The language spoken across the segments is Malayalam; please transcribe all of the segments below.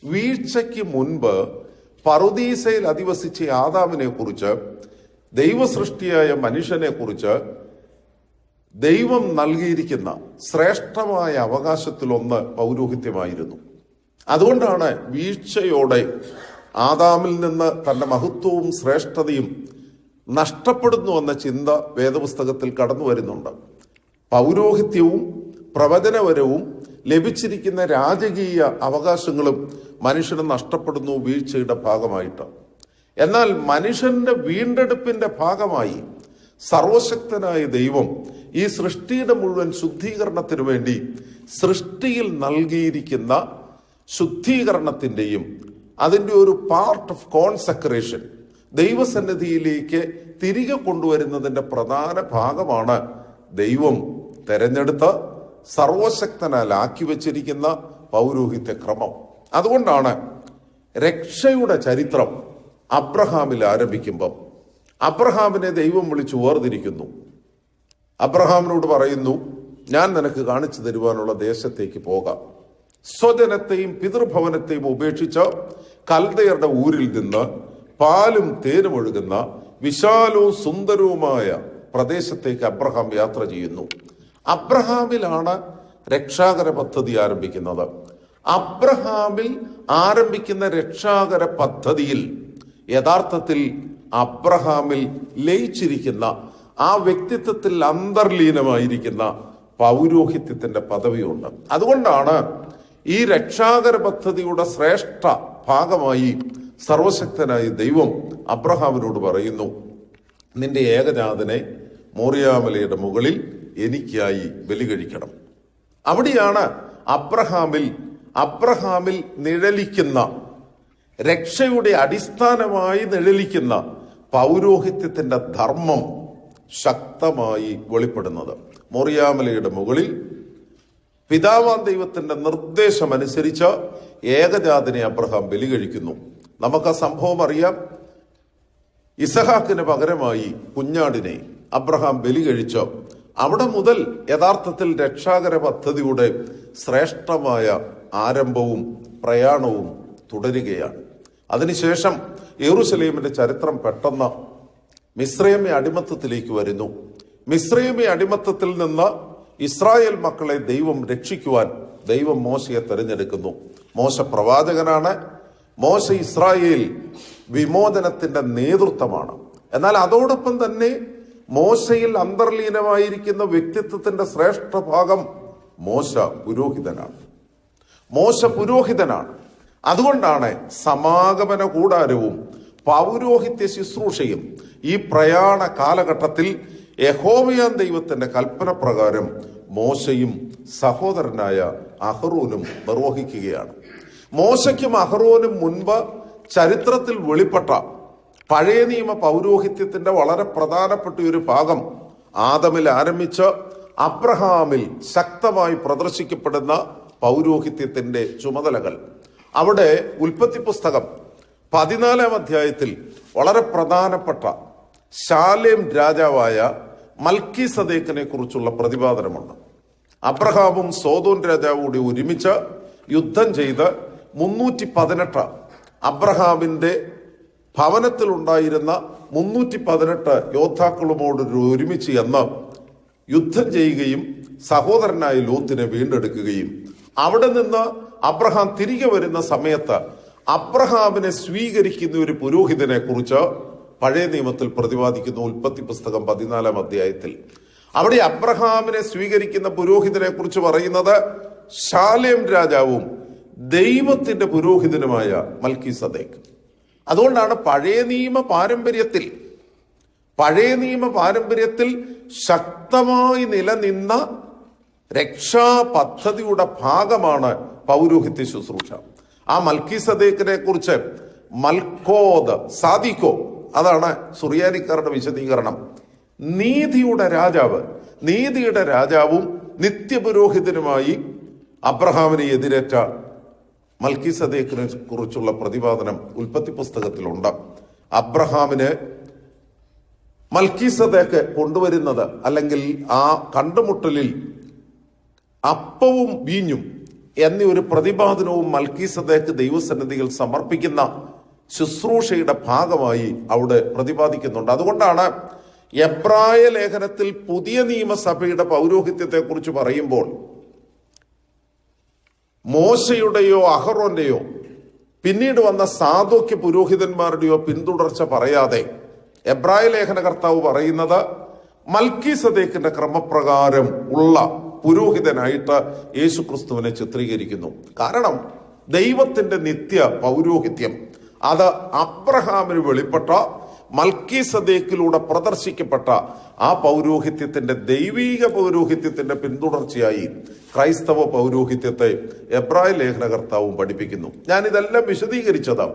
വീഴ്ചയ്ക്ക് മുൻപ് പറുദീസയിൽ അധിവസിച്ച ആദാമിനെ കുറിച്ച്, ദൈവസൃഷ്ടിയായ മനുഷ്യനെ കുറിച്ച് ദൈവം നൽകിയിരിക്കുന്ന ശ്രേഷ്ഠമായ അവകാശത്തിലൊന്ന് പൗരോഹിത്യമായിരുന്നു. അതുകൊണ്ടാണ് വീഴ്ചയോടെ ആദാമിൽ നിന്ന് തന്റെ മഹത്വവും ശ്രേഷ്ഠതയും നഷ്ടപ്പെടുന്നു എന്ന ചിന്ത വേദപുസ്തകത്തിൽ കടന്നു വരുന്നുണ്ട്. പൗരോഹിത്യവും പ്രവചനപരവും ലഭിച്ചിരിക്കുന്ന രാജകീയ അവകാശങ്ങളും മനുഷ്യന് നഷ്ടപ്പെടുന്നു വീഴ്ചയുടെ ഭാഗമായിട്ട്. എന്നാൽ മനുഷ്യന്റെ വീണ്ടെടുപ്പിന്റെ ഭാഗമായി സർവശക്തനായ ദൈവം ഈ സൃഷ്ടിയുടെ മുഴുവൻ ശുദ്ധീകരണത്തിനു വേണ്ടി സൃഷ്ടിയിൽ നൽകിയിരിക്കുന്ന ശുദ്ധീകരണത്തിന്റെയും അതിൻ്റെ ഒരു പാർട്ട് ഓഫ് കോൺസെക്രേഷൻ ദൈവസന്നിധിയിലേക്ക് തിരികെ കൊണ്ടുവരുന്നതിന്റെ പ്രധാന ഭാഗമാണ് ദൈവം തെരഞ്ഞെടുത്ത് സർവശക്തനാൽ ആക്കി വച്ചിരിക്കുന്ന പൗരോഹിത്യ ക്രമം. അതുകൊണ്ടാണ് രക്ഷയുടെ ചരിത്രം അബ്രഹാമിൽ ആരംഭിക്കുമ്പം അബ്രഹാമിനെ ദൈവം വിളിച്ചു വേർതിരിക്കുന്നു. അബ്രഹാമിനോട് പറയുന്നു, ഞാൻ നിനക്ക് കാണിച്ചു തരുവാനുള്ള ദേശത്തേക്ക് പോകാം. സ്വജനത്തെയും പിതൃഭവനത്തെയും ഉപേക്ഷിച്ച് കൽദയരുടെ ഊരിൽ നിന്ന് പാലും തേനും ഒഴുകുന്ന വിശാലവും സുന്ദരവുമായ പ്രദേശത്തേക്ക് അബ്രഹാം യാത്ര ചെയ്യുന്നു. അബ്രഹാമിലാണ് രക്ഷാകര പദ്ധതി ആരംഭിക്കുന്നത്. അബ്രഹാമിൽ ആരംഭിക്കുന്ന രക്ഷാകര പദ്ധതിയിൽ യഥാർത്ഥത്തിൽ അബ്രഹാമിൽ ലയിച്ചിരിക്കുന്ന ആ വ്യക്തിത്വത്തിൽ അന്തർലീനമായിരിക്കുന്ന പൗരോഹിത്യത്തിന്റെ പദവിയുണ്ട്. അതുകൊണ്ടാണ് ഈ രക്ഷാകര പദ്ധതിയുടെ ശ്രേഷ്ഠ ഭാഗമായി സർവശക്തനായ ദൈവം അബ്രഹാമിനോട് പറയുന്നു, നിന്റെ ഏകജാതനെ മോറിയാമലയുടെ മുകളിൽ എനിക്കായി ബലി കഴിക്കണം. അവിടെയാണ് അബ്രഹാമിൽ നിഴലിക്കുന്ന രക്ഷയുടെ അടിസ്ഥാനമായി നിഴലിക്കുന്ന പൗരോഹിത്യത്തിന്റെ ധർമ്മം ശക്തമായി വെളിപ്പെടുന്നത്. മോറിയാമലയുടെ മുകളിൽ പിതാവാം ദൈവത്തിന്റെ നിർദ്ദേശമനുസരിച്ച് ഏകജാതനെ അബ്രഹാം ബലി കഴിക്കുന്നു. നമുക്ക് ആ സംഭവം അറിയാം. ഇസഹാക്കിന് പകരമായി കുഞ്ഞാടിനെ അബ്രഹാം ബലി കഴിച്ചു. അവിടെ മുതൽ യഥാർത്ഥത്തിൽ രക്ഷാകര പദ്ധതിയുടെ ശ്രേഷ്ഠമായ ആരംഭവും പ്രയാണവും തുടരുകയാണ്. അതിനുശേഷം യെരൂശലേമിന്റെ ചരിത്രം പെട്ടെന്ന് മിസ്രൈമി അടിമത്തത്തിലേക്ക് വരുന്നു. മിസ്രൈമി അടിമത്തത്തിൽ നിന്ന് ഇസ്രായേൽ മക്കളെ ദൈവം രക്ഷിക്കുവാൻ ദൈവം മോശയെ തെരഞ്ഞെടുക്കുന്നു. മോശ പ്രവാചകനാണ്. മോശ ഇസ്രായേൽ വിമോചനത്തിന്റെ നേതൃത്വമാണ്. എന്നാൽ അതോടൊപ്പം തന്നെ മോശയിൽ അന്തർലീനമായിരിക്കുന്ന വ്യക്തിത്വത്തിന്റെ ശ്രേഷ്ഠ ഭാഗം മോശ പുരോഹിതനാണ്. അതുകൊണ്ടാണ് സമാഗമന കൂടാരവും പൗരോഹിത്യ ശുശ്രൂഷയും ഈ പ്രയാണ കാലഘട്ടത്തിൽ യഹോവയാം ദൈവത്തിന്റെ കൽപ്പന പ്രകാരം മോശയും സഹോദരനായ അഹറോനും നിർവഹിക്കുകയാണ്. മോശയ്ക്കും അഹറോനും മുൻപ് ചരിത്രത്തിൽ വെളിപ്പെട്ട പഴയ നിയമ പൗരോഹിത്യത്തിന്റെ വളരെ പ്രധാനപ്പെട്ട ഒരു ഭാഗം ആദമിൽ ആരംഭിച്ച് അബ്രഹാമിൽ ശക്തമായി പ്രദർശിക്കപ്പെടുന്ന പൗരോഹിത്യത്തിന്റെ ചുമതലകൾ അവിടെ ഉൽപ്പത്തി പുസ്തകം 14-ാം അധ്യായത്തിൽ വളരെ പ്രധാനപ്പെട്ട ശാലേം രാജാവായ മൽക്കീസദേക്കിനെ കുറിച്ചുള്ള പ്രതിപാദനമുണ്ട്. അബ്രഹാമും സോദോൻ രാജാവും കൂടി ഒരുമിച്ച് യുദ്ധം ചെയ്ത് 318 അബ്രഹാമിന്റെ ഭവനത്തിലുണ്ടായിരുന്ന 318 യോദ്ധാക്കളുമോട് ഒരുമിച്ച് എന്ന് യുദ്ധം ചെയ്യുകയും സഹോദരനായ ലോത്തിനെ വീണ്ടെടുക്കുകയും അവിടെ നിന്ന് അബ്രഹാം തിരികെ വരുന്ന സമയത്ത് അബ്രഹാമിനെ സ്വീകരിക്കുന്ന ഒരു പുരോഹിതനെ കുറിച്ച് പഴയ നിയമത്തിൽ പ്രതിപാദിക്കുന്നു. ഉൽപ്പത്തി പുസ്തകം 14-ാം അധ്യായത്തിൽ അവിടെ അബ്രഹാമിനെ സ്വീകരിക്കുന്ന പുരോഹിതനെ കുറിച്ച് പറയുന്നത് ശാലേം രാജാവും ദൈവത്തിന്റെ പുരോഹിതനുമായ മൽക്കീസദേക്ക്. അതുകൊണ്ടാണ് പഴയ നിയമ പാരമ്പര്യത്തിൽ ശക്തമായി നിലനിന്ന രക്ഷാ പദ്ധതിയുടെ ഭാഗമാണ് പൗരോഹിത്യ ശുശ്രൂഷ. ആ മൽക്കീസദേക്കിനെ കുറിച്ച് മൽക്കോദ് സാദിക്കോ, അതാണ് സുറിയാനിക്കാരുടെ വിശദീകരണം. നീതിയുടെ രാജാവും നിത്യപുരോഹിതനുമായി അബ്രഹാമിനെ എതിരേറ്റ മൽക്കീസദേക്കിനെ കുറിച്ചുള്ള പ്രതിപാദനം ഉൽപ്പത്തി പുസ്തകത്തിലുണ്ട്. അബ്രഹാമിന് മൽക്കീസദേക്ക് കൊണ്ടുവരുന്നത് അല്ലെങ്കിൽ ആ കണ്ടുമുട്ടലിൽ അപ്പവും വീഞ്ഞും എന്നീ ഒരു പ്രതിപാദനവും മൽക്കീസദേക്ക് ദൈവസന്നിധിയിൽ സമർപ്പിക്കുന്ന ശുശ്രൂഷയുടെ ഭാഗമായി അവിടെ പ്രതിപാദിക്കുന്നുണ്ട്. അതുകൊണ്ടാണ് എബ്രായ ലേഖനത്തിൽ പുതിയ നിയമസഭയുടെ പൗരോഹിത്യത്തെ കുറിച്ച് പറയുമ്പോൾ മോശയുടെയോ അഹറോന്റെയോ പിന്നീട് വന്ന സാദോക്യ പുരോഹിതന്മാരുടെയോ പിന്തുടർച്ച പറയാതെ എബ്രായ ലേഖനകർത്താവ് പറയുന്നത് മൽക്കീസദേക്കിന്റെ ക്രമപ്രകാരം ഉള്ള പുരോഹിതനായിട്ട് യേശു ക്രിസ്തുവിനെ ചിത്രീകരിക്കുന്നു. കാരണം ദൈവത്തിന്റെ നിത്യ പൗരോഹിത്യം അത് അബ്രഹാമിന് വെളിപ്പെട്ട മൽക്കീസദേക്കിലൂടെ പ്രദർശിക്കപ്പെട്ട ആ പൗരോഹിത്യത്തിന്റെ ദൈവീക പൗരോഹിത്യത്തിന്റെ പിന്തുടർച്ചയായി ക്രൈസ്തവ പൗരോഹിത്യത്തെ എബ്രായ ലേഖനകർത്താവും പഠിപ്പിക്കുന്നു. ഞാനിതെല്ലാം വിശദീകരിച്ചത്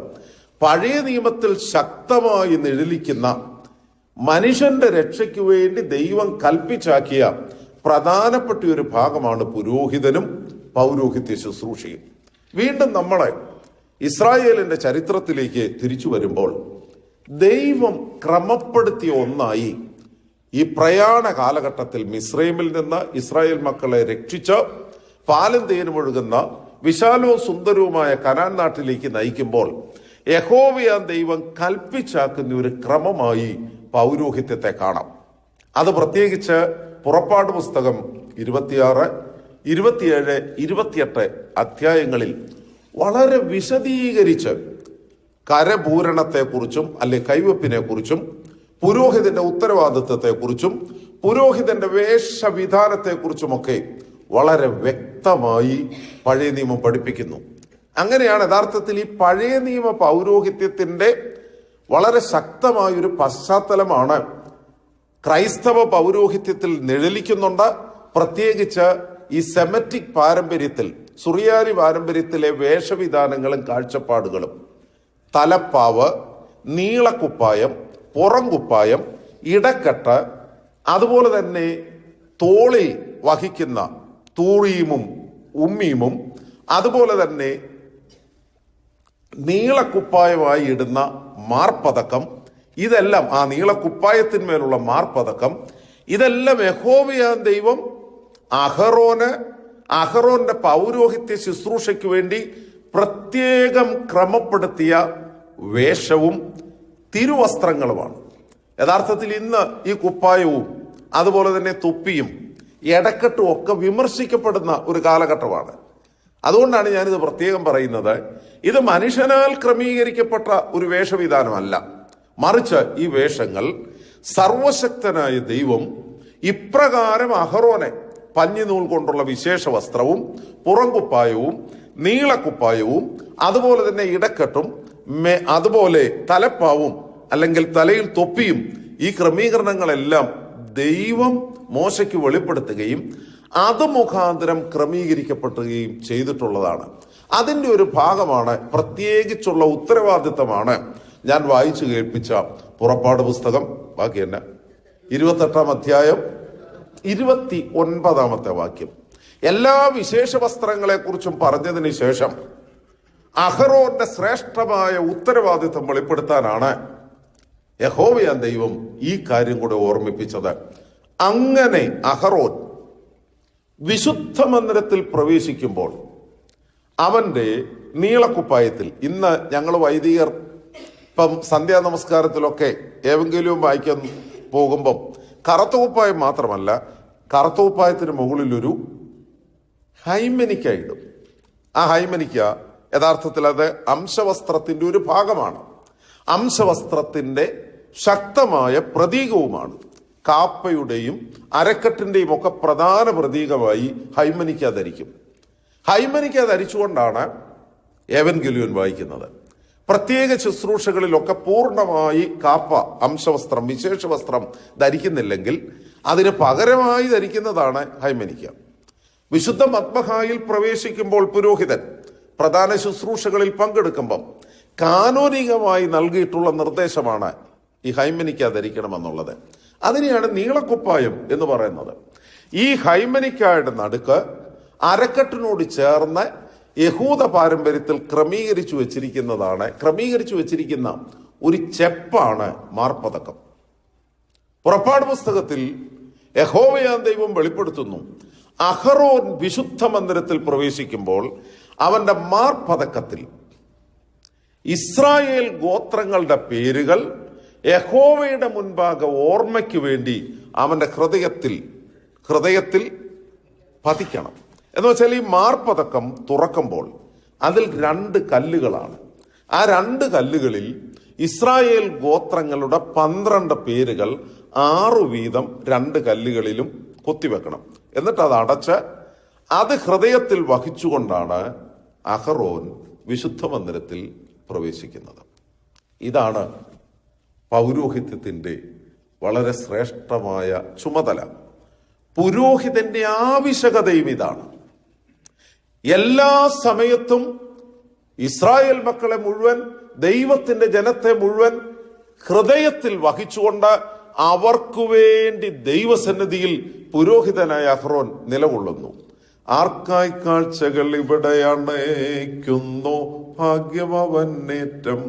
പഴയ നിയമത്തിൽ ശക്തമായി നിഴലിക്കുന്ന മനുഷ്യന്റെ രക്ഷയ്ക്ക് വേണ്ടി ദൈവം കൽപ്പിച്ചാക്കിയ പ്രധാനപ്പെട്ട ഒരു ഭാഗമാണ് പുരോഹിതനും പൗരോഹിത്യ ശുശ്രൂഷയും. വീണ്ടും നമ്മളെ ഇസ്രായേലിന്റെ ചരിത്രത്തിലേക്ക് തിരിച്ചു വരുമ്പോൾ ദൈവം ക്രമപ്പെടുത്തിയ ഒന്നായി ഈ പ്രയാണ കാലഘട്ടത്തിൽ മിസ്രൈമിൽ നിന്ന് ഇസ്രായേൽ മക്കളെ രക്ഷിച്ച് പാലും തേനും ഒഴുകുന്ന വിശാലവും സുന്ദരവുമായ കനാൻ നാട്ടിലേക്ക് നയിക്കുമ്പോൾ യഹോവയാം ദൈവം കൽപ്പിച്ചാക്കുന്ന ഒരു ക്രമമായി പൗരോഹിത്യത്തെ കാണാം. അത് പ്രത്യേകിച്ച് പുറപ്പാട് പുസ്തകം 26, 27, 28 അധ്യായങ്ങളിൽ വളരെ വിശദീകരിച്ച് കരപൂരണത്തെക്കുറിച്ചും അല്ലെ കൈവപ്പിനെ കുറിച്ചും പുരോഹിതന്റെ ഉത്തരവാദിത്വത്തെക്കുറിച്ചും പുരോഹിതന്റെ വേഷവിധാനത്തെക്കുറിച്ചുമൊക്കെ വളരെ വ്യക്തമായി പഴയ നിയമം പഠിപ്പിക്കുന്നു. അങ്ങനെയാണ് യഥാർത്ഥത്തിൽ ഈ പഴയ നിയമ പൗരോഹിത്യത്തിന്റെ വളരെ ശക്തമായൊരു പശ്ചാത്തലമാണ് ക്രൈസ്തവ പൗരോഹിത്യത്തിൽ നിഴലിക്കുന്നുണ്ട്. പ്രത്യേകിച്ച് ഈ സെമറ്റിക് പാരമ്പര്യത്തിൽ, സുറിയാനി പാരമ്പര്യത്തിലെ വേഷവിധാനങ്ങളും കാഴ്ചപ്പാടുകളും, തലപ്പാവ്, നീളക്കുപ്പായം, പുറംകുപ്പായം, ഇടക്കെട്ട്, അതുപോലെ തന്നെ തോളിൽ വഹിക്കുന്ന തൂളീമും ഉമ്മീമും, അതുപോലെ തന്നെ നീളക്കുപ്പായമായി ഇടുന്ന മാർപ്പതക്കം, ഇതെല്ലാം ആ നീളക്കുപ്പായത്തിന്മേലുള്ള മാർപ്പതക്കം, ഇതെല്ലാം യഹോവയാം ദൈവം അഹറോന്റെ പൗരോഹിത്യ ശുശ്രൂഷയ്ക്ക് വേണ്ടി പ്രത്യേകം ക്രമപ്പെടുത്തിയ വേഷവും തിരുവസ്ത്രങ്ങളുമാണ്. യഥാർത്ഥത്തിൽ ഇന്ന് ഈ കുപ്പായവും അതുപോലെ തന്നെ തൊപ്പിയും എടക്കെട്ടും ഒക്കെ വിമർശിക്കപ്പെടുന്ന ഒരു കാലഘട്ടമാണ്. അതുകൊണ്ടാണ് ഞാനിത് പ്രത്യേകം പറയുന്നത്. ഇത് മനുഷ്യനാൽ ക്രമീകരിക്കപ്പെട്ട ഒരു വേഷവിധാനമല്ല, മറിച്ച് ഈ വേഷങ്ങൾ സർവശക്തനായ ദൈവം ഇപ്രകാരം അഹറോനെ പഞ്ഞിനൂൽ കൊണ്ടുള്ള വിശേഷ വസ്ത്രവും പുറംകുപ്പായവും നീളക്കുപ്പായവും അതുപോലെ തന്നെ ഇടക്കെട്ടും അതുപോലെ തലപ്പാവും അല്ലെങ്കിൽ തലയിൽ തൊപ്പിയും, ഈ ക്രമീകരണങ്ങളെല്ലാം ദൈവം മോശയ്ക്ക് വെളിപ്പെടുത്തുകയും അത് മുഖാന്തരം ക്രമീകരിക്കപ്പെടുകയും ചെയ്തിട്ടുള്ളതാണ്. അതിന്റെ ഒരു ഭാഗമാണ്, പ്രത്യേകിച്ചുള്ള ഉത്തരവാദിത്തമാണ് ഞാൻ വായിച്ചു കേൾപ്പിച്ച പുറപ്പാട് പുസ്തകം. ബാക്കി തന്നെ 28-ാം അധ്യായം 29-ാമത്തെ വാക്യം. എല്ലാ വിശേഷ വസ്ത്രങ്ങളെ കുറിച്ചും പറഞ്ഞതിന് ശേഷം അഹറോന്റെ ശ്രേഷ്ഠമായ ഉത്തരവാദിത്തം വെളിപ്പെടുത്താനാണ് യഹോവയാം ദൈവം ഈ കാര്യം കൂടെ ഓർമ്മിപ്പിച്ചത്. അങ്ങനെ അഹറോൻ വിശുദ്ധ മന്ദിരത്തിൽ പ്രവേശിക്കുമ്പോൾ അവന്റെ നീളക്കുപ്പായത്തിൽ, ഇന്ന് ഞങ്ങൾ വൈദികർ ഇപ്പം സന്ധ്യാ നമസ്കാരത്തിലൊക്കെ ഏവെങ്കിലും വായിക്കാൻ പോകുമ്പം കറുത്ത കുപ്പായം മാത്രമല്ല, കറുത്ത കുപ്പായത്തിന് മുകളിലൊരു ഹൈമനിക്ക ഇടും. ആ ഹൈമനിക്ക യഥാർത്ഥത്തിൽ അത് അംശവസ്ത്രത്തിന്റെ ഒരു ഭാഗമാണ്, അംശവസ്ത്രത്തിന്റെ ശക്തമായ പ്രതീകവുമാണ്. കാപ്പയുടെയും അരക്കെട്ടിന്റെയും ഒക്കെ പ്രധാന പ്രതീകമായി ഹൈമനിക്ക ധരിക്കും. ഹൈമനിക്ക ധരിച്ചുകൊണ്ടാണ് ഏവൻഗെലിയോൻ വായിക്കുന്നത്. പ്രത്യേക ശുശ്രൂഷകളിലൊക്കെ പൂർണ്ണമായി കാപ്പ, അംശവസ്ത്രം, വിശേഷ വസ്ത്രം ധരിക്കുന്നില്ലെങ്കിൽ അതിന് പകരമായി ധരിക്കുന്നതാണ് ഹൈമനിക്ക. വിശുദ്ധ മദ്ബഹായിൽ പ്രവേശിക്കുമ്പോൾ പുരോഹിതൻ പ്രധാന ശുശ്രൂഷകളിൽ പങ്കെടുക്കുമ്പം കാനോനികമായി നൽകിയിട്ടുള്ള നിർദ്ദേശമാണ് ഈ ഹൈമനിക്ക ധരിക്കണമെന്നുള്ളത്. അതിനെയാണ് നീളക്കുപ്പായം എന്ന് പറയുന്നത്. ഈ ഹൈമനിക്കയുടെ നടുക്ക് അരക്കെട്ടിനോട് ചേർന്ന് യഹൂദ പാരമ്പര്യത്തിൽ ക്രമീകരിച്ചു വെച്ചിരിക്കുന്ന ഒരു ചെപ്പാണ് മാർപ്പതക്കം. പുറപ്പാട് പുസ്തകത്തിൽ യഹോവയാം ദൈവം വെളിപ്പെടുത്തുന്നു, അഹറോൻ വിശുദ്ധ മന്ദിരത്തിൽ പ്രവേശിക്കുമ്പോൾ അവന്റെ മാർപതക്കത്തിൽ ഇസ്രായേൽ ഗോത്രങ്ങളുടെ പേരുകൾ യഹോവയുടെ മുൻപാകെ ഓർമ്മയ്ക്ക് വേണ്ടി അവന്റെ ഹൃദയത്തിൽ പതിക്കണം. എന്ന് വെച്ചാൽ ഈ മാർപതക്കം തുറക്കുമ്പോൾ അതിൽ 2 കല്ലുകളാണ്. ആ 2 കല്ലുകളിൽ ഇസ്രായേൽ ഗോത്രങ്ങളുടെ 12 പേരുകൾ 6 വീതം 2 കല്ലുകളിലും കൊത്തിവെക്കണം. എന്നിട്ട് അത് അടച്ച് അത് ഹൃദയത്തിൽ വഹിച്ചുകൊണ്ടാണ് അഹറോൻ വിശുദ്ധ മന്ദിരത്തിൽ പ്രവേശിക്കുന്നത്. ഇതാണ് പൗരോഹിത്യത്തിന്റെ വളരെ ശ്രേഷ്ഠമായ ചുമതല. പുരോഹിതന്റെ ആവശ്യകതയും ഇതാണ്. എല്ലാ സമയത്തും ഇസ്രായേൽ മക്കളെ മുഴുവൻ, ദൈവത്തിന്റെ ജനത്തെ മുഴുവൻ ഹൃദയത്തിൽ വഹിച്ചുകൊണ്ട് അവർക്കു വേണ്ടി ദൈവസന്നിധിയിൽ പുരോഹിതനായ അഹ്റോൻ നിലകൊള്ളുന്നു. ആർക്കായി കാഴ്ചകൾ ഇവിടെ അണയ്ക്കുന്നു, ഭാഗ്യമവനേറ്റം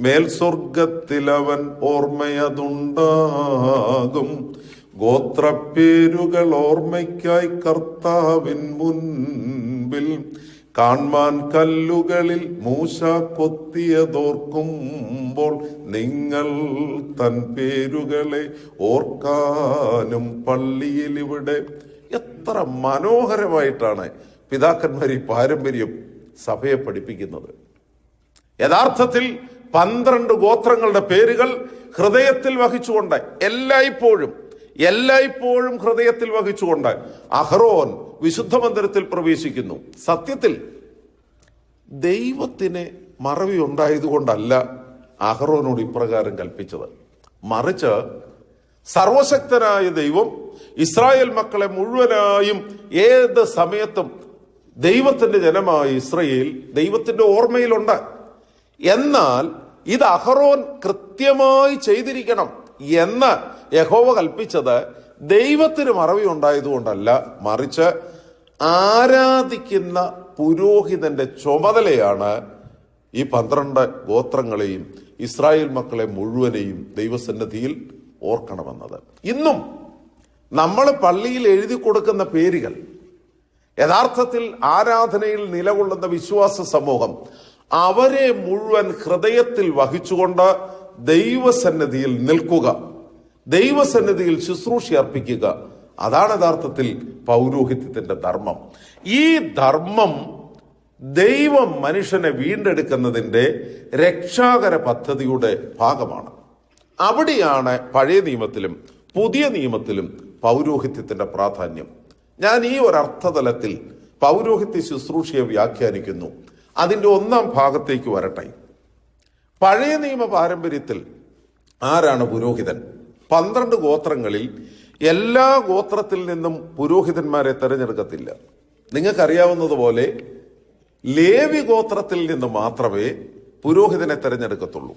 മേൽ സ്വർഗത്തിൽ അവൻ ഓർമ്മയതുണ്ടാകും. ഗോത്രപ്പേരുകൾ ഓർമ്മയ്ക്കായി കർത്താവിൻ മുൻപിൽ കാൺമാൻ കല്ലുകളിൽ മൂശ കൊത്തിയതോർക്കുമ്പോൾ നിങ്ങൾ തൻ പേരുകളെ ഓർക്കാനും പള്ളിയിൽ ഇവിടെ. എത്ര മനോഹരമായിട്ടാണ് പിതാക്കന്മാർ ഈ പാരമ്പര്യം സഭയെ പഠിപ്പിക്കുന്നത്. യഥാർത്ഥത്തിൽ 12 ഗോത്രങ്ങളുടെ പേരുകൾ ഹൃദയത്തിൽ വഹിച്ചുകൊണ്ട് എല്ലായ്പ്പോഴും ഹൃദയത്തിൽ വഹിച്ചുകൊണ്ട് അഹ്റോൻ വിശുദ്ധ മന്ദിരത്തിൽ പ്രവേശിക്കുന്നു. സത്യത്തിൽ ദൈവത്തിന് മറവി ഉണ്ടായതുകൊണ്ടല്ല അഹ്റോനോട് ഇപ്രകാരം കൽപ്പിച്ചത്. മറിച്ച് സർവശക്തനായ ദൈവം ഇസ്രായേൽ മക്കളെ മുഴുവനായും ഏത് സമയത്തും ദൈവത്തിന്റെ ജനമായ ഇസ്രായേൽ ദൈവത്തിന്റെ ഓർമ്മയിലുണ്ട്. എന്നാൽ ഇത് അഹ്റോൻ കൃത്യമായി ചെയ്തിരിക്കണം എന്ന് യഹോവ കൽപ്പിച്ചത് ദൈവത്തിന് മറവി ഉണ്ടായതുകൊണ്ടല്ല, മറിച്ച് ആരാധിക്കുന്ന പുരോഹിതന്റെ ചുമതലയാണ് ഈ 12 ഗോത്രങ്ങളെയും ഇസ്രായേൽ മക്കളെ മുഴുവനെയും ദൈവസന്നിധിയിൽ ഓർക്കണമെന്നത്. ഇന്നും നമ്മൾ പള്ളിയിൽ എഴുതി കൊടുക്കുന്ന പേരുകൾ യഥാർത്ഥത്തിൽ ആരാധനയിൽ നിലകൊള്ളുന്ന വിശ്വാസ സമൂഹം അവരെ മുഴുവൻ ഹൃദയത്തിൽ വഹിച്ചുകൊണ്ട് ദൈവസന്നിധിയിൽ നിൽക്കുക, ദൈവസന്നിധിയിൽ ശുശ്രൂഷ അർപ്പിക്കുക. അതാണ് യഥാർത്ഥത്തിൽ പൗരോഹിത്യത്തിന്റെ ധർമ്മം. ഈ ധർമ്മം ദൈവം മനുഷ്യനെ വീണ്ടെടുക്കുന്നതിന്റെ രക്ഷാകര പദ്ധതിയുടെ ഭാഗമാണ്. അവിടെയാണ് പഴയ നിയമത്തിലും പുതിയ നിയമത്തിലും പൗരോഹിത്യത്തിന്റെ പ്രാധാന്യം. ഞാൻ ഈ ഒരു അർത്ഥതലത്തിൽ പൗരോഹിത്യ ശുശ്രൂഷയെ വ്യാഖ്യാനിക്കുന്നു. അതിന്റെ 1ാം ഭാഗത്തേക്ക് വരട്ടെ. പഴയ നിയമ പാരമ്പര്യത്തിൽ ആരാണ് പുരോഹിതൻ? 12 ഗോത്രങ്ങളിൽ എല്ലാ ഗോത്രത്തിൽ നിന്നും പുരോഹിതന്മാരെ തെരഞ്ഞെടുക്കത്തില്ല. നിങ്ങൾക്കറിയാവുന്നതുപോലെ ലേവി ഗോത്രത്തിൽ നിന്ന് മാത്രമേ പുരോഹിതനെ തെരഞ്ഞെടുക്കത്തുള്ളൂ.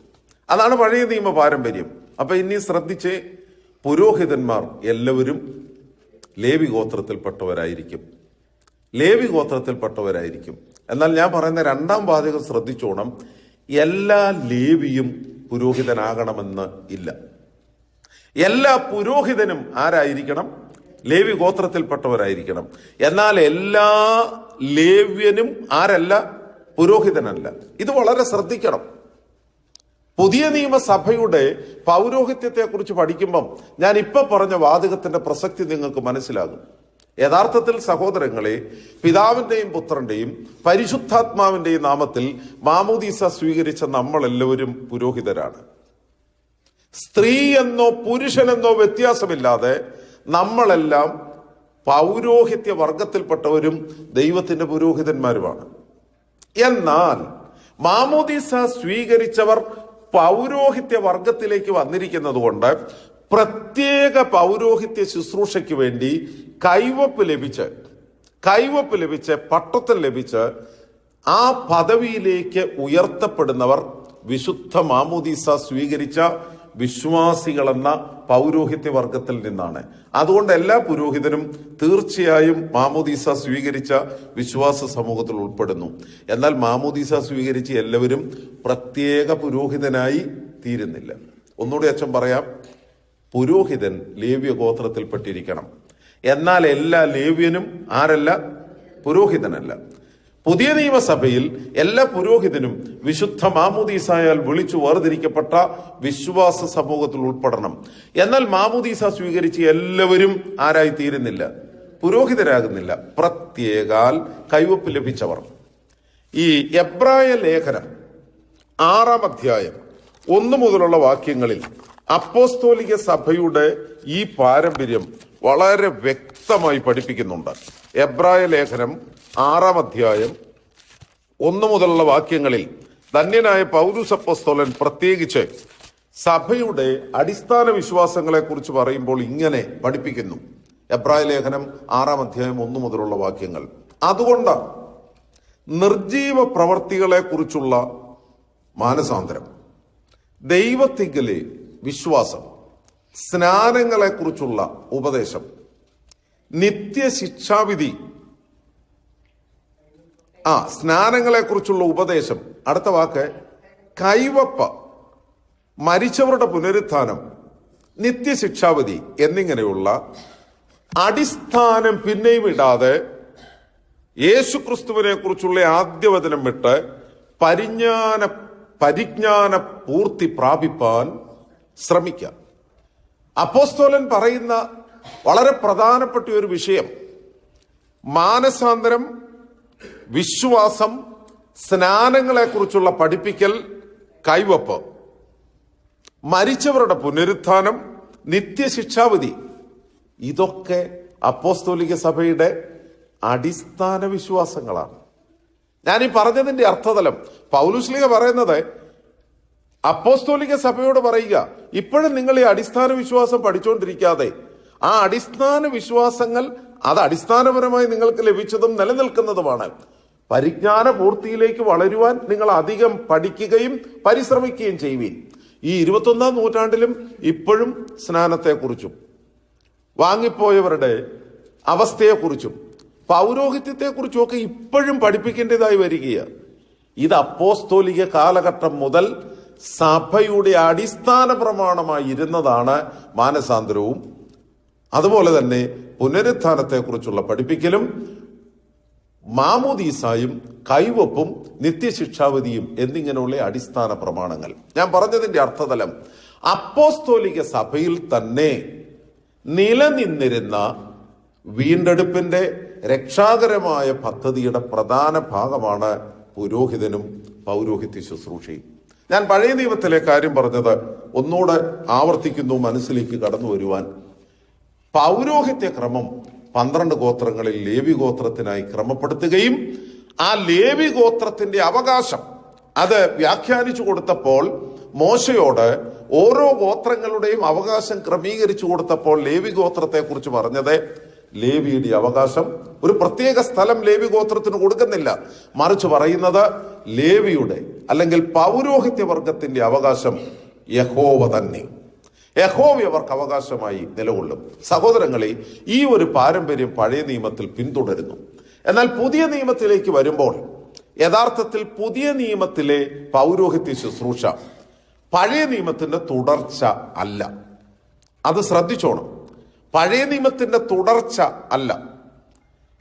അതാണ് പഴയ നിയമ പാരമ്പര്യം. അപ്പൊ ഇനി ശ്രദ്ധിച്ച്, പുരോഹിതന്മാർ എല്ലാവരും ലേവി ഗോത്രത്തിൽപ്പെട്ടവരായിരിക്കും. എന്നാൽ ഞാൻ പറയുന്ന 2ാം വാചകം ശ്രദ്ധിച്ചോണം. എല്ലാ ലേവിയും പുരോഹിതനാകണമെന്ന് ഇല്ല. എല്ലാ പുരോഹിതനും ആരായിരിക്കണം? ലേവി ഗോത്രത്തിൽപ്പെട്ടവരായിരിക്കണം. എന്നാൽ എല്ലാ ലേവ്യനും ആരല്ല? പുരോഹിതനല്ല. ഇത് വളരെ ശ്രദ്ധിക്കണം. പുതിയ നിയമസഭയുടെ പൗരോഹിത്യത്തെ കുറിച്ച് പഠിക്കുമ്പം ഞാൻ ഇപ്പൊ പറഞ്ഞ വാചകത്തിന്റെ പ്രസക്തി നിങ്ങൾക്ക് മനസ്സിലാകും. യഥാർത്ഥത്തിൽ സഹോദരങ്ങളെ, പിതാവിന്റെയും പുത്രന്റെയും പരിശുദ്ധാത്മാവിന്റെയും നാമത്തിൽ മാമോദീസ സ്വീകരിച്ച നമ്മളെല്ലാവരും പുരോഹിതരാണ്. സ്ത്രീ എന്നോ പുരുഷനെന്നോ വ്യത്യാസമില്ലാതെ നമ്മളെല്ലാം പൗരോഹിത്യ വർഗത്തിൽപ്പെട്ടവരും ദൈവത്തിന്റെ പുരോഹിതന്മാരുമാണ്. എന്നാൽ മാമോദീസ സ്വീകരിച്ചവർ പൗരോഹിത്യ വർഗത്തിലേക്ക് വന്നിരിക്കുന്നത് കൊണ്ട് പ്രത്യേക പൗരോഹിത്യ ശുശ്രൂഷയ്ക്ക് വേണ്ടി കൈവപ്പ് ലഭിച്ച് പട്ടത്തം ലഭിച്ച് ആ പദവിയിലേക്ക് ഉയർത്തപ്പെടുന്നവർ വിശുദ്ധ മാമോദീസ സ്വീകരിച്ച വിശ്വാസികളെന്ന പൗരോഹിത്യ വർഗത്തിൽ നിന്നാണ്. അതുകൊണ്ട് എല്ലാ പുരോഹിതനും തീർച്ചയായും മാമോദീസ സ്വീകരിച്ച വിശ്വാസ സമൂഹത്തിൽ ഉൾപ്പെടുന്നു. എന്നാൽ മാമോദീസ സ്വീകരിച്ച് എല്ലാവരും പ്രത്യേക പുരോഹിതനായി തീരുന്നില്ല. ഒന്നുകൂടി അച്ഛൻ പറയാം. പുരോഹിതൻ ലേവ്യ ഗോത്രത്തിൽപ്പെട്ടിരിക്കണം. എന്നാൽ എല്ലാ ലേവ്യനും ആരല്ല? പുരോഹിതനല്ല. പുതിയ നിയമസഭയിൽ എല്ലാ പുരോഹിതനും വിശുദ്ധ മാമോദീസായാൽ വിളിച്ചു വേർതിരിക്കപ്പെട്ട വിശ്വാസ സമൂഹത്തിൽ ഉൾപ്പെടണം. എന്നാൽ മാമോദീസ സ്വീകരിച്ച് എല്ലാവരും ആരായി തീരുന്നില്ല? പുരോഹിതരാകുന്നില്ല. പ്രത്യേകാൽ കൈവപ്പ് ലഭിച്ചവർ. ഈ എബ്രായ ലേഖനം 6-ാം അധ്യായം 1 മുതലുള്ള വാക്യങ്ങളിൽ അപ്പോസ്തോലിക സഭയുടെ ഈ പാരമ്പര്യം വളരെ വ്യക്തമായി പഠിപ്പിക്കുന്നുണ്ട്. എബ്രായ ലേഖനം 6-ാം അധ്യായം 1 മുതലുള്ള വാക്യങ്ങളിൽ ധന്യനായ പൗലോസ് അപ്പോസ്തലൻ പ്രത്യേകിച്ച് സഭയുടെ അടിസ്ഥാന വിശ്വാസങ്ങളെ കുറിച്ച് പറയുമ്പോൾ ഇങ്ങനെ പഠിപ്പിക്കുന്നു. എബ്രായ ലേഖനം 6-ാം അധ്യായം 1 മുതലുള്ള വാക്യങ്ങൾ: അതുകൊണ്ട് നിർജീവ പ്രവർത്തികളെ കുറിച്ചുള്ള മാനസാന്തരം, ദൈവത്തിങ്കലെ വിശ്വാസം, സ്നാനങ്ങളെ കുറിച്ചുള്ള ഉപദേശം, നിത്യശിക്ഷാവിധി, സ്നാനങ്ങളെ കുറിച്ചുള്ള ഉപദേശം, അടുത്ത വാക്ക് കൈവപ്പ്, മരിച്ചവരുടെ പുനരുത്ഥാനം, നിത്യശിക്ഷാവിധി എന്നിങ്ങനെയുള്ള അടിസ്ഥാനം പിന്നെയും ഇടാതെ യേശുക്രിസ്തുവിനെ കുറിച്ചുള്ള ആദ്യവചനം വിട്ട് പരിജ്ഞാന പൂർത്തി പ്രാപിപ്പാൻ ശ്രമിക്കാം. അപ്പോസ്തലൻ പറയുന്ന വളരെ പ്രധാനപ്പെട്ട ഒരു വിഷയം മാനസാന്തരം, വിശ്വാസം, സ്നാനങ്ങളെ കുറിച്ചുള്ള പഠിപ്പിക്കൽ, കൈവപ്പ്, മരിച്ചവരുടെ പുനരുത്ഥാനം, നിത്യശിക്ഷാവിധി, ഇതൊക്കെ അപ്പോസ്തോലിക സഭയുടെ അടിസ്ഥാന വിശ്വാസങ്ങളാണ്. ഞാൻ ഈ പറഞ്ഞതിന്റെ അർത്ഥതലം പൗലോസ്ലീഹ പറയുന്നത് അപ്പോസ്തോലിക സഭയോട് പറയുക, ഇപ്പോഴും നിങ്ങൾ ഈ അടിസ്ഥാന വിശ്വാസം പഠിച്ചുകൊണ്ടിരിക്കാതെ ആ അടിസ്ഥാന വിശ്വാസങ്ങൾ അത് അടിസ്ഥാനപരമായി നിങ്ങൾക്ക് ലഭിച്ചതും നിലനിൽക്കുന്നതുമാണ്. പരിജ്ഞാന പൂർത്തിയിലേക്ക് വളരുവാൻ നിങ്ങൾ അധികം പഠിക്കുകയും പരിശ്രമിക്കുകയും ചെയ്യുവീൻ. ഈ 21-ാം നൂറ്റാണ്ടിലും ഇപ്പോഴും സ്നാനത്തെക്കുറിച്ചും വാങ്ങിപ്പോയവരുടെ അവസ്ഥയെക്കുറിച്ചും പൗരോഹിത്യത്തെക്കുറിച്ചും ഒക്കെ ഇപ്പോഴും പഠിപ്പിക്കേണ്ടതായി വരികയാണ്. ഇത് അപ്പോസ്തോലിക കാലഘട്ടം മുതൽ സഭയുടെ അടിസ്ഥാന പ്രമാണമായി ഇരുന്നതാണ് മാനസാന്തരവും അതുപോലെ തന്നെ പുനരുത്ഥാനത്തെക്കുറിച്ചുള്ള പഠിപ്പിക്കലും മാമോദീസായും കൈവപ്പും നിത്യശിക്ഷാവിധിയും എന്നിങ്ങനെയുള്ള അടിസ്ഥാന പ്രമാണങ്ങൾ. ഞാൻ പറഞ്ഞതിന്റെ അർത്ഥതലം അപ്പോസ്തോലിക സഭയിൽ തന്നെ നിലനിന്നിരുന്ന വീണ്ടെടുപ്പിന്റെ രക്ഷാകരമായ പദ്ധതിയുടെ പ്രധാന ഭാഗമാണ് പുരോഹിതനും പൗരോഹിത്യ ശുശ്രൂഷയും. ഞാൻ പഴയ നിയമത്തിലെ കാര്യം പറഞ്ഞത് ഒന്നുകൂടെ ആവർത്തിക്കുന്നു മനസ്സിലേക്ക് കടന്നു വരുവാൻ. പൗരോഹിത്യ ക്രമം 12 ഗോത്രങ്ങളിൽ ലേവി ഗോത്രത്തിനായി ക്രമപ്പെടുത്തുകയും ആ ലേവി ഗോത്രത്തിന്റെ അവകാശം അത് വ്യാഖ്യാനിച്ചു കൊടുത്തപ്പോൾ മോശയോട് ഓരോ ഗോത്രങ്ങളുടെയും അവകാശം ക്രമീകരിച്ചു കൊടുത്തപ്പോൾ ലേവി ഗോത്രത്തെ കുറിച്ച് പറഞ്ഞത് ലേവിയുടെ അവകാശം ഒരു പ്രത്യേക സ്ഥലം ലേവി ഗോത്രത്തിന് കൊടുക്കുന്നില്ല, മറിച്ച് പറയുന്നത് ലേവിയുടെ അല്ലെങ്കിൽ പൗരോഹിത്യ വർഗത്തിന്റെ അവകാശം യഹോവ തന്നെ, യഹോവ അവർക്ക് അവകാശമായി നിലകൊള്ളും. സഹോദരങ്ങളെ, ഈ ഒരു പാരമ്പര്യം പഴയ നിയമത്തിൽ പിന്തുടരുന്നു. എന്നാൽ പുതിയ നിയമത്തിലേക്ക് വരുമ്പോൾ യഥാർത്ഥത്തിൽ പുതിയ നിയമത്തിലെ പൗരോഹിത്യ ശുശ്രൂഷ പഴയ നിയമത്തിന്റെ തുടർച്ച അല്ല. അത് ശ്രദ്ധിച്ചോണം. പഴയ നിയമത്തിന്റെ തുടർച്ച അല്ല,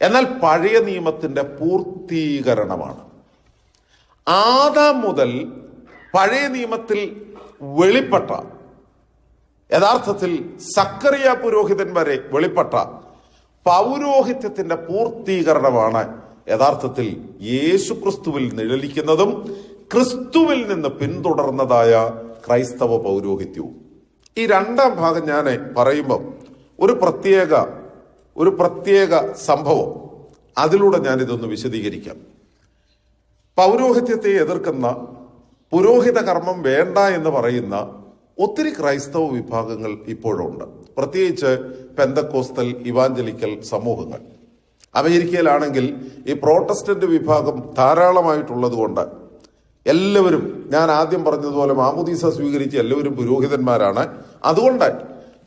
എന്നാൽ പഴയ നിയമത്തിന്റെ പൂർത്തീകരണമാണ്. ആദാം മുതൽ പഴയ നിയമത്തിൽ വെളിപ്പെട്ട, യഥാർത്ഥത്തിൽ സക്കറിയ പുരോഹിതൻ വരെ വെളിപ്പെട്ട പൗരോഹിത്യത്തിന്റെ പൂർത്തീകരണമാണ് യഥാർത്ഥത്തിൽ യേശുക്രിസ്തുവിൽ നിഴലിക്കുന്നതും ക്രിസ്തുവിൽ നിന്ന് പിന്തുടർന്നതായ ക്രൈസ്തവ പൗരോഹിത്യവും. ഈ രണ്ടാം ഭാഗം ഞാൻ പറയുമ്പം ഒരു പ്രത്യേക സംഭവം അതിലൂടെ ഞാനിതൊന്ന് വിശദീകരിക്കാം. പൗരോഹിത്യത്തെ എതിർക്കുന്ന, പുരോഹിത കർമ്മം വേണ്ട എന്ന് പറയുന്ന ഒത്തിരി ക്രൈസ്തവ വിഭാഗങ്ങൾ ഇപ്പോഴുണ്ട്. പ്രത്യേകിച്ച് പെന്തക്കോസ്തൽ ഇവാഞ്ചലിക്കൽ സമൂഹങ്ങൾ. അമേരിക്കയിലാണെങ്കിൽ ഈ പ്രോട്ടസ്റ്റന്റ് വിഭാഗം ധാരാളമായിട്ടുള്ളത് കൊണ്ട് എല്ലാവരും, ഞാൻ ആദ്യം പറഞ്ഞതുപോലെ മാമോദീസ സ്വീകരിച്ച് എല്ലാവരും പുരോഹിതന്മാരാണ്. അതുകൊണ്ട്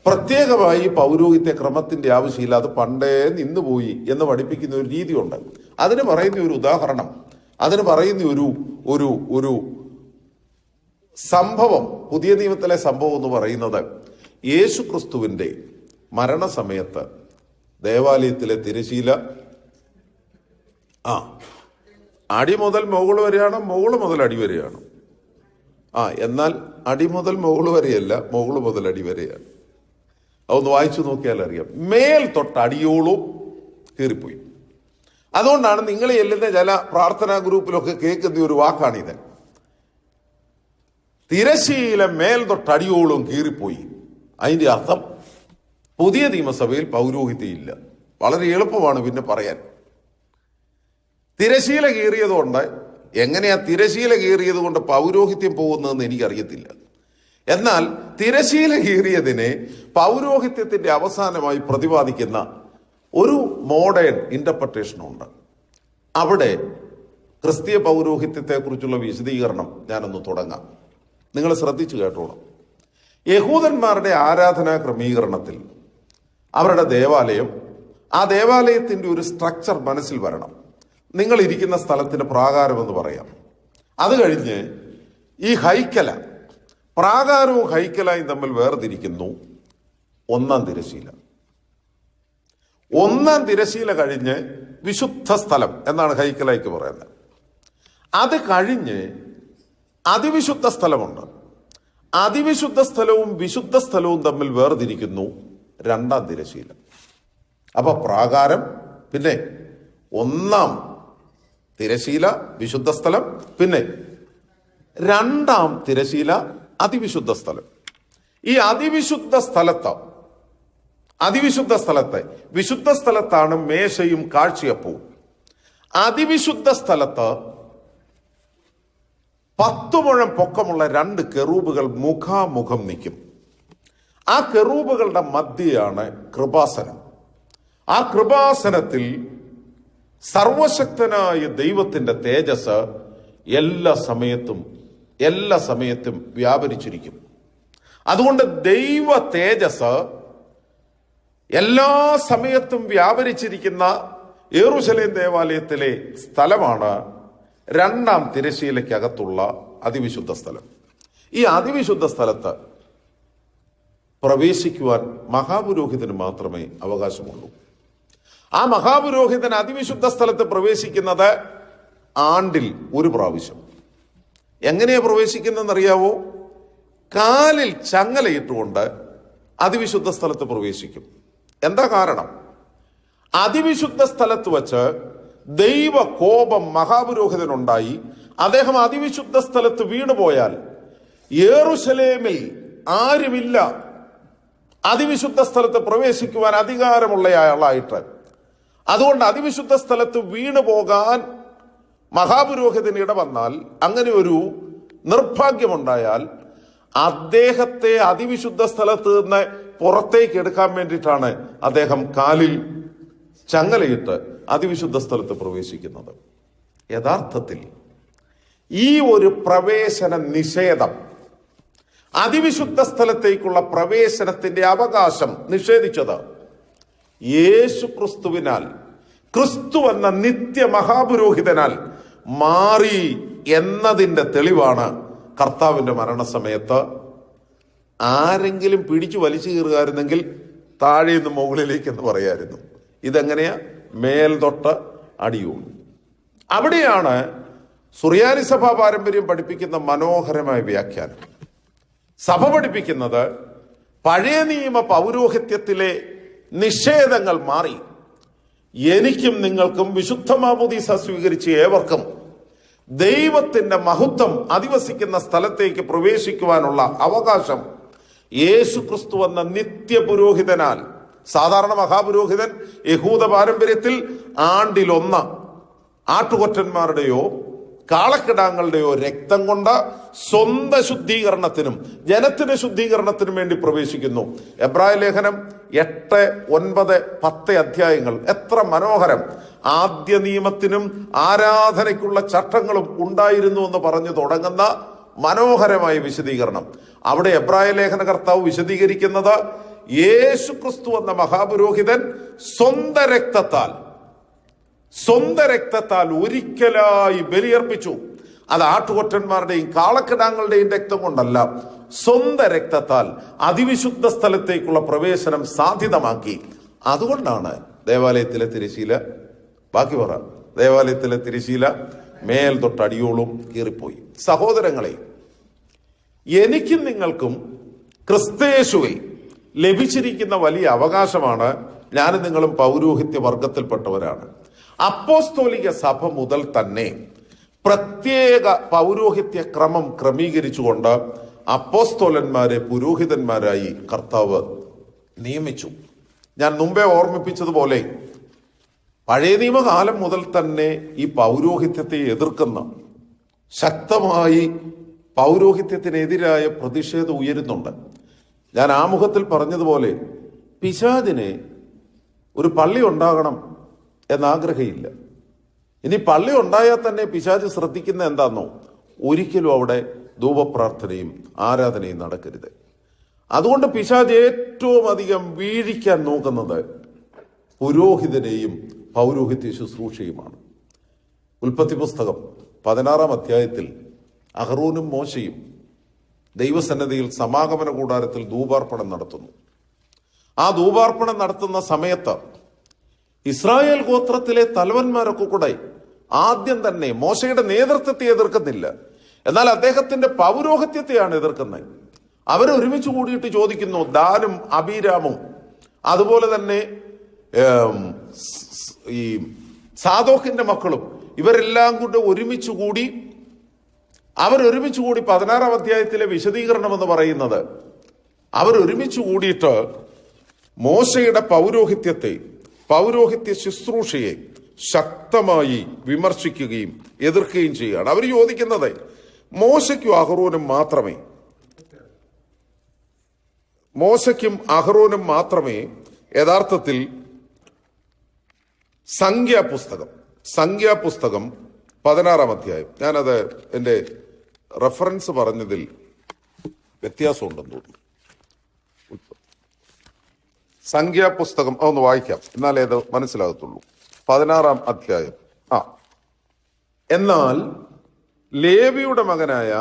പ്രത്യേകമായി പൗരോഹിത്യ ക്രമത്തിന്റെ ആവശ്യമില്ല, അത് പണ്ടേ നിന്നുപോയി എന്ന് പഠിപ്പിക്കുന്ന ഒരു രീതിയുണ്ട്. അതിന് പറയുന്ന ഒരു ഉദാഹരണം, അതിന് പറയുന്ന ഒരു സംഭവം, പുതിയ നിയമത്തിലെ സംഭവം എന്ന് പറയുന്നത് യേശുക്രിസ്തുവിന്റെ മരണസമയത്ത് ദേവാലയത്തിലെ തിരശീല അടി മുതൽ മുകള് വരെയാണ്, മുകള് മുതൽ അടി വരെയാണ്. എന്നാൽ അടി മുതൽ മുകള് വരെയല്ല, മുകള് മുതൽ അടി വരെയാണ്. അതൊന്ന് വായിച്ചു നോക്കിയാൽ അറിയാം. മേൽ തൊട്ട് അടിയോളം കീറിപ്പോയി. അതുകൊണ്ടാണ് നിങ്ങൾ ചെല്ലുന്ന ചില പ്രാർത്ഥനാ ഗ്രൂപ്പിലൊക്കെ കേൾക്കുന്ന ഒരു വാക്കാണിത്. തിരശീല മേൽ തൊട്ട് അടിയോളം കീറിപ്പോയി. അതിന്റെ അർത്ഥം പുതിയ നിയമസഭയിൽ പൗരോഹിത്യം ഇല്ല. വളരെ എളുപ്പമാണ് പിന്നെ പറയാൻ. തിരശീല കീറിയതുകൊണ്ട്, എങ്ങനെയാ തിരശീല കീറിയത് കൊണ്ട് പൗരോഹിത്യം പോകുന്നതെന്ന് എനിക്കറിയത്തില്ല. എന്നാൽ തിരശീല കീറിയതിനെ പൗരോഹിത്യത്തിന്റെ അവസാനമായി പ്രതിപാദിക്കുന്ന ഒരു മോഡേൺ ഇന്റർപ്രിട്ടേഷനുണ്ട്. അവിടെ ക്രിസ്തീയ പൗരോഹിത്യത്തെക്കുറിച്ചുള്ള വിശദീകരണം ഞാനൊന്ന് തുടങ്ങാം. നിങ്ങൾ ശ്രദ്ധിച്ചു കേട്ടോളാം. യഹൂദന്മാരുടെ ആരാധനാ ക്രമീകരണത്തിൽ അവരുടെ ദേവാലയം, ആ ദേവാലയത്തിന്റെ ഒരു സ്ട്രക്ചർ മനസ്സിൽ വരണം. നിങ്ങൾ ഇരിക്കുന്ന സ്ഥലത്തിന് പ്രാകാരമെന്ന് പറയാം. അത് കഴിഞ്ഞ് ഈ ഹൈക്കല, പ്രാകാരവും ഹൈക്കലായും തമ്മിൽ വേർതിരിക്കുന്നു ഒന്നാം തിരശീല. ഒന്നാം തിരശീല കഴിഞ്ഞ് വിശുദ്ധ സ്ഥലം എന്നാണ് ഹൈക്കലായിക്ക് പറയുന്നത്. അത് കഴിഞ്ഞ് അതിവിശുദ്ധ സ്ഥലമുണ്ട്. അതിവിശുദ്ധ സ്ഥലവും വിശുദ്ധ സ്ഥലവും തമ്മിൽ വേർതിരിക്കുന്നു രണ്ടാം തിരശീല. അപ്പൊ പ്രാകാരം, പിന്നെ ഒന്നാം തിരശീല വിശുദ്ധ സ്ഥലം, പിന്നെ രണ്ടാം തിരശീല അതിവിശുദ്ധ സ്ഥലം. ഈ അതിവിശുദ്ധ സ്ഥലത്തെ വിശുദ്ധ സ്ഥലത്താണ് മേശയും കാഴ്ചയപ്പവും. അതിവിശുദ്ധ സ്ഥലത്ത് 10 മുഴം പൊക്കമുള്ള 2 കെറൂബുകൾ മുഖാമുഖം നിൽക്കും. ആ കെറൂബുകളുടെ മധ്യയാണ് കൃപാസനം. ആ കൃപാസനത്തിൽ സർവശക്തനായ ദൈവത്തിന്റെ തേജസ് എല്ലാ സമയത്തും വ്യാപരിച്ചിരിക്കും. അതുകൊണ്ട് ദൈവ തേജസ് എല്ലാ സമയത്തും വ്യാപരിച്ചിരിക്കുന്ന യെരൂശലേം ദേവാലയത്തിലെ സ്ഥലമാണ് രണ്ടാം തിരശീലയ്ക്കകത്തുള്ള അതിവിശുദ്ധ സ്ഥലം. ഈ അതിവിശുദ്ധ സ്ഥലത്ത് പ്രവേശിക്കുവാൻ മഹാപുരോഹിതന് മാത്രമേ അവകാശമുള്ളൂ. ആ മഹാപുരോഹിതൻ അതിവിശുദ്ധ സ്ഥലത്ത് പ്രവേശിക്കുന്നത് ആണ്ടിൽ ഒരു പ്രാവശ്യം. എങ്ങനെയാ പ്രവേശിക്കുന്നതെന്നറിയാവോ? കാലിൽ ചങ്ങലയിട്ടുകൊണ്ട് അതിവിശുദ്ധ സ്ഥലത്ത് പ്രവേശിക്കും. എന്താ കാരണം? അതിവിശുദ്ധ സ്ഥലത്ത് വച്ച് ദൈവ കോപം മഹാപുരോഹിതനുണ്ടായി അദ്ദേഹം അതിവിശുദ്ധ സ്ഥലത്ത് വീണുപോയാൽ യെരൂശലേമിൽ ആരുമില്ല അതിവിശുദ്ധ സ്ഥലത്ത് പ്രവേശിക്കുവാൻ അധികാരമുള്ളയാളായിട്ട്. അതുകൊണ്ട് അതിവിശുദ്ധ സ്ഥലത്ത് വീണു പോകാൻ മഹാപുരോഹിതന് ഇടവന്നാൽ, അങ്ങനെ ഒരു നിർഭാഗ്യമുണ്ടായാൽ അദ്ദേഹത്തെ അതിവിശുദ്ധ സ്ഥലത്ത് നിന്ന് പുറത്തേക്ക് എടുക്കാൻ വേണ്ടിയിട്ടാണ് അദ്ദേഹം കാലിൽ ചങ്ങലയിട്ട് അതിവിശുദ്ധ സ്ഥലത്ത് പ്രവേശിക്കുന്നത്. യഥാർത്ഥത്തിൽ ഈ ഒരു പ്രവേശന നിഷേധം, അതിവിശുദ്ധ സ്ഥലത്തേക്കുള്ള പ്രവേശനത്തിന്റെ അവകാശം നിഷേധിച്ചത് യേശു ക്രിസ്തുവിനാൽ, ക്രിസ്തു എന്ന നിത്യ മഹാപുരോഹിതനാൽ മാറി എന്നതിന്റെ തെളിവാണ് കർത്താവിന്റെ മരണസമയത്ത് ആരെങ്കിലും പിടിച്ചു വലിച്ചു കീറുകയായിരുന്നെങ്കിൽ താഴെ നിന്ന് മുകളിലേക്ക് എന്ന് പറയായിരുന്നു. ഇതെങ്ങനെയാ? മേൽ തൊട്ട് അടിയോളം. അവിടെയാണ് സുറിയാനി സഭാ പാരമ്പര്യം പഠിപ്പിക്കുന്ന മനോഹരമായ വ്യാഖ്യാനം. സഭ പഠിപ്പിക്കുന്നത് പഴയ നിയമ പൗരോഹിത്യത്തിലെ നിഷേധങ്ങൾ മാറി എനിക്കും നിങ്ങൾക്കും വിശുദ്ധ മാമോദീസ സ്വീകരിച്ച ഏവർക്കും ദൈവത്തിന്റെ മഹത്വം അധിവസിക്കുന്ന സ്ഥലത്തേക്ക് പ്രവേശിക്കുവാനുള്ള അവകാശം യേശു ക്രിസ്തു എന്ന നിത്യപുരോഹിതനാൽ. സാധാരണ മഹാപുരോഹിതൻ യഹൂദ പാരമ്പര്യത്തിൽ ആണ്ടിലൊന്ന് ആട്ടുകൊറ്റന്മാരുടെയോ കാളക്കിടാങ്ങളുടെയോ രക്തം കൊണ്ട് സ്വന്തം ശുദ്ധീകരണത്തിനും ജനത്തിന്റെ ശുദ്ധീകരണത്തിനും വേണ്ടി പ്രവേശിക്കുന്നു. എബ്രായ ലേഖനം 8, 9, 10 അധ്യായങ്ങൾ എത്ര മനോഹരം! ആദ്യ നിയമത്തിനും ആരാധനയ്ക്കുള്ള ചട്ടങ്ങളും ഉണ്ടായിരുന്നു എന്ന് പറഞ്ഞു തുടങ്ങുന്ന മനോഹരമായ വിശദീകരണം. അവിടെ എബ്രായ ലേഖന കർത്താവ് വിശദീകരിക്കുന്നത് യേശു ക്രിസ്തു എന്ന മഹാപുരോഹിതൻ സ്വന്തം രക്തത്താൽ ഒരിക്കലായി ബലിയർപ്പിച്ചു. അത് ആട്ടുകൊറ്റന്മാരുടെയും കാളക്കിടാങ്ങളുടെയും രക്തം കൊണ്ടല്ല, സ്വന്തം രക്തത്താൽ അതിവിശുദ്ധ സ്ഥലത്തേക്കുള്ള പ്രവേശനം സാധ്യതമാക്കി. അതുകൊണ്ടാണ് ദേവാലയത്തിലെ തിരശീല, ബാക്കി പറ, ദേവാലയത്തിലെ തിരശീല മേൽ തൊട്ടടിയോളം കീറിപ്പോയി. സഹോദരങ്ങളെ, എനിക്കും നിങ്ങൾക്കും ക്രിസ്തയേശുവിൽ ലഭിച്ചിരിക്കുന്ന വലിയ അവകാശമാണ്. ഞാനും നിങ്ങളും പൗരോഹിത്യ വർഗത്തിൽപ്പെട്ടവരാണ്. അപ്പോസ്തോലിക സഭ മുതൽ തന്നെ പ്രത്യേക പൗരോഹിത്യ ക്രമം ക്രമീകരിച്ചുകൊണ്ട് അപ്പോസ്തോലന്മാരെ പുരോഹിതന്മാരായി കർത്താവ് നിയമിച്ചു. ഞാൻ മുമ്പേ ഓർമ്മിപ്പിച്ചതുപോലെ പഴയ നിയമകാലം മുതൽ തന്നെ ഈ പൗരോഹിത്യത്തെ എതിർക്കുന്ന ശക്തമായി പൗരോഹിത്യത്തിനെതിരായ പ്രതിഷേധം ഉയരുന്നുണ്ട്. ഞാൻ ആമുഖത്തിൽ പറഞ്ഞതുപോലെ പിശാചിനെ ഒരു പള്ളി ഉണ്ടാകണം എന്നാഗ്രഹമില്ല. ഇനി പള്ളി ഉണ്ടായാൽ തന്നെ പിശാച് ശ്രദ്ധിക്കുന്ന എന്താണെന്നോ, ഒരിക്കലും അവിടെ ധൂപപ്രാർത്ഥനയും ആരാധനയും നടക്കരുത്. അതുകൊണ്ട് പിശാച് ഏറ്റവും അധികം വീഴിക്കാൻ നോക്കുന്നത് പുരോഹിതനെയും പൗരോഹിത്യ ശുശ്രൂഷയുമാണ്. ഉൽപ്പത്തി പുസ്തകം 16-ാം അധ്യായത്തിൽ അഹറോനും മോശയും ദൈവസന്നിധിയിൽ സമാഗമന കൂടാരത്തിൽ ധൂപാർപ്പണം നടത്തുന്നു. ആ ധൂപാർപ്പണം നടത്തുന്ന സമയത്ത് ഇസ്രായേൽ ഗോത്രത്തിലെ തലവന്മാരൊക്കെ കൂടെ ആദ്യം തന്നെ മോശയുടെ നേതൃത്വത്തെ എതിർക്കുന്നില്ല, എന്നാൽ അദ്ദേഹത്തിന്റെ പൗരോഹിത്യത്തെയാണ് എതിർക്കുന്നത്. അവരൊരുമിച്ച് കൂടിയിട്ട് ചോദിക്കുന്നു, ദാനും അബീരാമും അതുപോലെ തന്നെ ഈ സാദോക്കിന്റെ മക്കളും ഇവരെല്ലാം കൂടി ഒരുമിച്ച് കൂടി 16-ാം അധ്യായത്തിലെ വിശദീകരണം എന്ന് പറയുന്നത്, അവരൊരുമിച്ച് കൂടിയിട്ട് മോശയുടെ പൗരോഹിത്യ ശുശ്രൂഷയെ ശക്തമായി വിമർശിക്കുകയും എതിർക്കുകയും ചെയ്യുകയാണ്. അവർ ചോദിക്കുന്നത് മോശയ്ക്കും അഹറോനും യഥാർത്ഥത്തിൽ സംഖ്യാപുസ്തകം 16-ാം അധ്യായം, ഞാനത് എൻ്റെ റെഫറൻസ് പറഞ്ഞതിൽ വ്യത്യാസമുണ്ടെന്ന് തോന്നുന്നു. സംഖ്യാപുസ്തകം ഒന്ന് വായിക്കാം, എന്നാലേ അത് മനസ്സിലാകത്തുള്ളൂ. 16-ാം അധ്യായം. എന്നാൽ ലേവിയുടെ മകനായ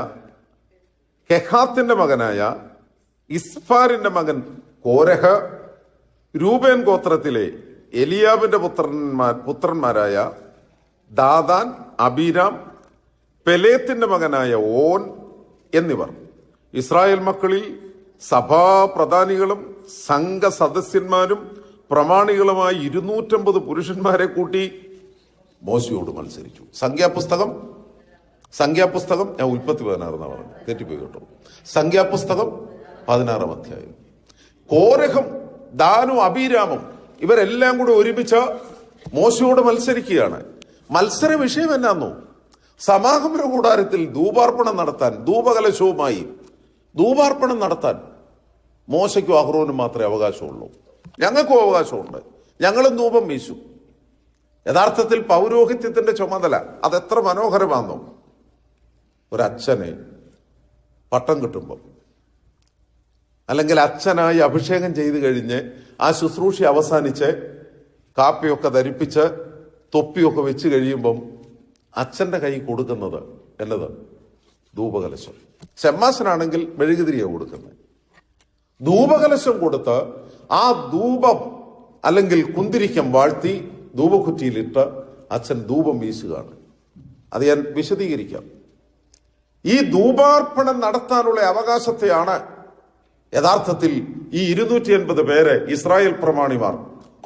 കെഹാത്തിന്റെ മകനായ ഇസ്ഫാരിന്റെ മകൻ കോരഹ്, രൂബേൻ ഗോത്രത്തിലെ എലിയാബിന്റെ പുത്രന്മാരായ ദാദാൻ, അബീരാം, പെലേത്തിന്റെ മകനായ ഓൻ എന്നിവർ ഇസ്രായേൽ മക്കളിൽ സഭാപ്രധാനികളും സംഘ സദസ്യന്മാരും പ്രമാണികളുമായി 250 പുരുഷന്മാരെ കൂട്ടി മോശയോട് മത്സരിച്ചു. സംഖ്യാപുസ്തകം ഞാൻ ഉൽപ്പത്തി 16 എന്നാണ് പറഞ്ഞു, തെറ്റിപ്പോയി കേട്ടോ. സംഖ്യാപുസ്തകം 16-ാം അധ്യായം. കോരഹും ദാനും അബീരാമും ഇവരെല്ലാം കൂടി ഒരുമിച്ച് മോശയോട് മത്സരിക്കുകയാണ്. മത്സര വിഷയം എന്നാന്നോ, സമാഗമന കൂടാരത്തിൽ ധൂപാർപ്പണം നടത്താൻ, ധൂപകലശവുമായി ധൂപാർപ്പണം നടത്താൻ മോശയ്ക്കും അഹ്റോനും മാത്രമേ അവകാശമുള്ളൂ. ഞങ്ങൾക്കും അവകാശമുണ്ട്, ഞങ്ങളും ധൂപം വീശും. യഥാർത്ഥത്തിൽ പൗരോഹിത്യത്തിന്റെ ചുമതല അതെത്ര മനോഹരമാണെന്നോ, ഒരച്ഛനെ പട്ടം കിട്ടുമ്പം അല്ലെങ്കിൽ അച്ഛനായി അഭിഷേകം ചെയ്ത് കഴിഞ്ഞ് ആ ശുശ്രൂഷ അവസാനിച്ച് കാപ്പിയൊക്കെ ധരിപ്പിച്ച് തൊപ്പിയൊക്കെ വെച്ച് കഴിയുമ്പം അച്ഛന്റെ കൈ കൊടുക്കുന്നത് എന്നത് ധൂപകലശം. ചെമ്മാശനാണെങ്കിൽ മെഴുകുതിരിയാണ് കൊടുക്കുന്നത്. ധൂപകലശം കൊടുത്ത് ആ ധൂപം അല്ലെങ്കിൽ കുന്തിരിക്കം വാഴ്ത്തി ധൂപക്കുറ്റിയിലിട്ട് അച്ഛൻ ധൂപം വീശുകയാണ്. അത് ഞാൻ വിശദീകരിക്കാം. ഈ ധൂപാർപ്പണം നടത്താനുള്ള അവകാശത്തെയാണ് യഥാർത്ഥത്തിൽ ഈ 280 പേരെ ഇസ്രായേൽ പ്രമാണിമാർ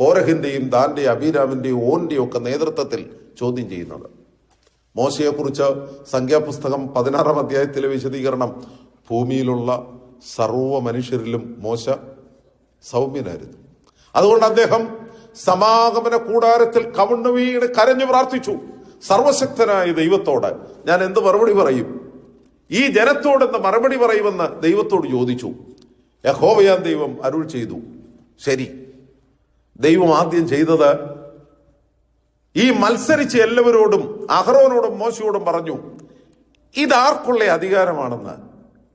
കോരഹിന്റെയും ദാന്റെയും അബീരാമിന്റെയും ഓന്റെയും ഒക്കെ നേതൃത്വത്തിൽ ചോദ്യം ചെയ്യുന്നത്. മോശയെക്കുറിച്ച് സംഖ്യാപുസ്തകം 16-ാം അധ്യായത്തിലെ വിശദീകരണം, ഭൂമിയിലുള്ള സർവ്വ മനുഷ്യരിലും മോശ സൗമ്യനായിരുന്നു. അതുകൊണ്ട് അദ്ദേഹം സമാഗമന കൂടാരത്തിൽ കവിണ്ണു വീണ് കരഞ്ഞു പ്രാർത്ഥിച്ചു, സർവശക്തനായ ദൈവത്തോട് ഞാൻ എന്ത് മറുപടി പറയും, ഈ ജനത്തോടെന്ന് മറുപടി പറയുമെന്ന് ദൈവത്തോട് ചോദിച്ചു. യഹോവയാം ദൈവം അരുൾ ചെയ്തു. ശരി, ദൈവം ആദ്യം ചെയ്തത് ഈ മത്സരിച്ച് എല്ലാവരോടും അഹ്റോനോടും മോശയോടും പറഞ്ഞു, ഇതാർക്കുള്ള അധികാരമാണെന്ന്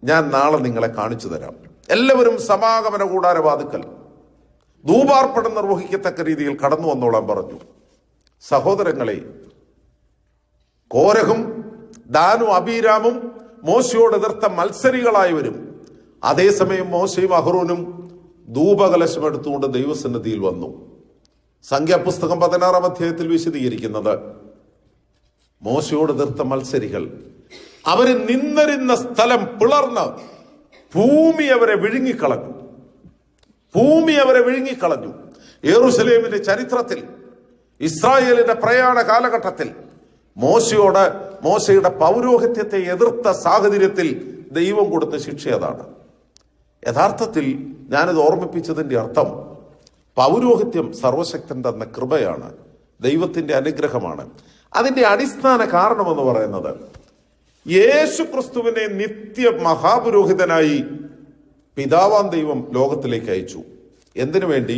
ഞാൻ നാളെ നിങ്ങളെ കാണിച്ചു തരാം. എല്ലാവരും സമാഗമന കൂടാരവാതുക്കൽ ധൂപാർപ്പണം നിർവഹിക്കത്തക്ക രീതിയിൽ കടന്നു വന്നോളാൻ പറഞ്ഞു. സഹോദരങ്ങളെ, കോരഹും ദാനും അബീരാമും മോശയോട് എതിർത്ത മത്സരികളായവരും അതേസമയം മോശയും അഹ്റോനും ധൂപകലശം എടുത്തുകൊണ്ട് ദൈവസന്നിധിയിൽ വന്നു. സംഖ്യാപുസ്തകം 16-ാം അധ്യായത്തിൽ വിശദീകരിക്കുന്നത് മോശയോട് എതിർത്ത മത്സരികൾ അവര് നിന്നിരുന്ന സ്ഥലം പിളർന്ന് ഭൂമി അവരെ വിഴുങ്ങിക്കളഞ്ഞു. യെരൂശലേമിന്റെ ചരിത്രത്തിൽ, ഇസ്രായേലിന്റെ പ്രയാണ കാലഘട്ടത്തിൽ മോശയുടെ പൗരോഹിത്യത്തെ എതിർത്ത സാഹചര്യത്തിൽ ദൈവം കൊടുത്ത ശിക്ഷ അതാണ്. യഥാർത്ഥത്തിൽ ഞാനിത് ഓർമ്മിപ്പിച്ചതിന്റെ അർത്ഥം, പൗരോഹിത്യം സർവശക്തൻ തന്ന കൃപയാണ്, ദൈവത്തിന്റെ അനുഗ്രഹമാണ്. അതിന്റെ അടിസ്ഥാന കാരണമെന്ന് പറയുന്നത്, യേശു ക്രിസ്തുവിനെ നിത്യ മഹാപുരോഹിതനായി പിതാവാം ദൈവം ലോകത്തിലേക്ക് അയച്ചു. എന്തിനു വേണ്ടി?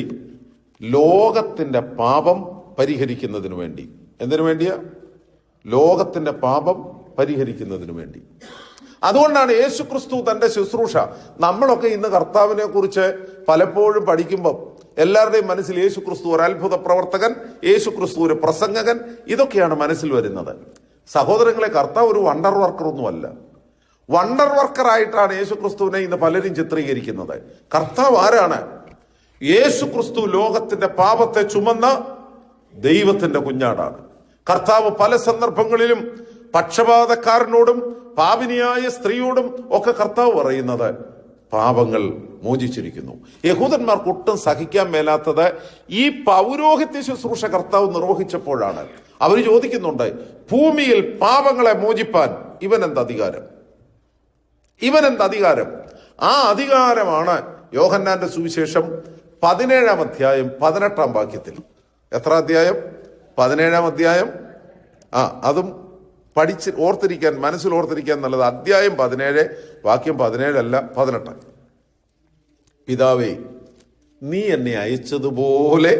ലോകത്തിന്റെ പാപം പരിഹരിക്കുന്നതിനു വേണ്ടി. എന്തിനു വേണ്ടിയാ? ലോകത്തിന്റെ പാപം പരിഹരിക്കുന്നതിനു വേണ്ടി. അതുകൊണ്ടാണ് യേശു ക്രിസ്തു തന്റെ ശുശ്രൂഷ, നമ്മളൊക്കെ ഇന്ന് കർത്താവിനെ കുറിച്ച് പലപ്പോഴും പഠിക്കുമ്പോൾ എല്ലാവരുടെയും മനസ്സിൽ യേശു ക്രിസ്തു ഒരു അത്ഭുത പ്രവർത്തകൻ, യേശു ക്രിസ്തു ഒരു പ്രസംഗകൻ, ഇതൊക്കെയാണ് മനസ്സിൽ വരുന്നത്. സഹോദരങ്ങളെ, കർത്താവ് ഒരു വണ്ടർ വർക്കർ ഒന്നുമല്ല. വണ്ടർ വർക്കറായിട്ടാണ് യേശു ക്രിസ്തുവിനെ ഇന്ന് പലരും ചിത്രീകരിക്കുന്നത്. കർത്താവ് ആരാണ്? യേശു ക്രിസ്തു ലോകത്തിന്റെ പാപത്തെ ചുമന്ന ദൈവത്തിന്റെ കുഞ്ഞാടാണ്. കർത്താവ് പല സന്ദർഭങ്ങളിലും പക്ഷപാതക്കാരനോടും പാപിനിയായ സ്ത്രീയോടും ഒക്കെ കർത്താവ് പറയുന്നത് പാപങ്ങൾ മോചിച്ചിരിക്കുന്നു. യഹൂദന്മാർക്ക് ഒട്ടും സഹിക്കാൻ മേലാത്തത് ഈ പൗരോഹിത്യ ശുശ്രൂഷ കർത്താവ് നിർവഹിച്ചപ്പോഴാണ്. അവർ ചോദിക്കുന്നുണ്ട്, ഭൂമിയിൽ പാപങ്ങളെ മോചിപ്പാൻ ഇവനെന്ത് അധികാരം? ആ അധികാരമാണ് യോഹന്നാന്റെ സുവിശേഷം 17-ാം അധ്യായം 18-ാം വാക്യത്തിൽ. എത്ര അധ്യായം? 17-ാം അധ്യായം. അതും പഠിച്ച് ഓർത്തിരിക്കാൻ, മനസ്സിൽ ഓർത്തിരിക്കാൻ നല്ലത്. അധ്യായം 17, വാക്യം 17 അല്ല 18. പിതാവേ, നീ എന്നെ അയച്ചതുപോലെ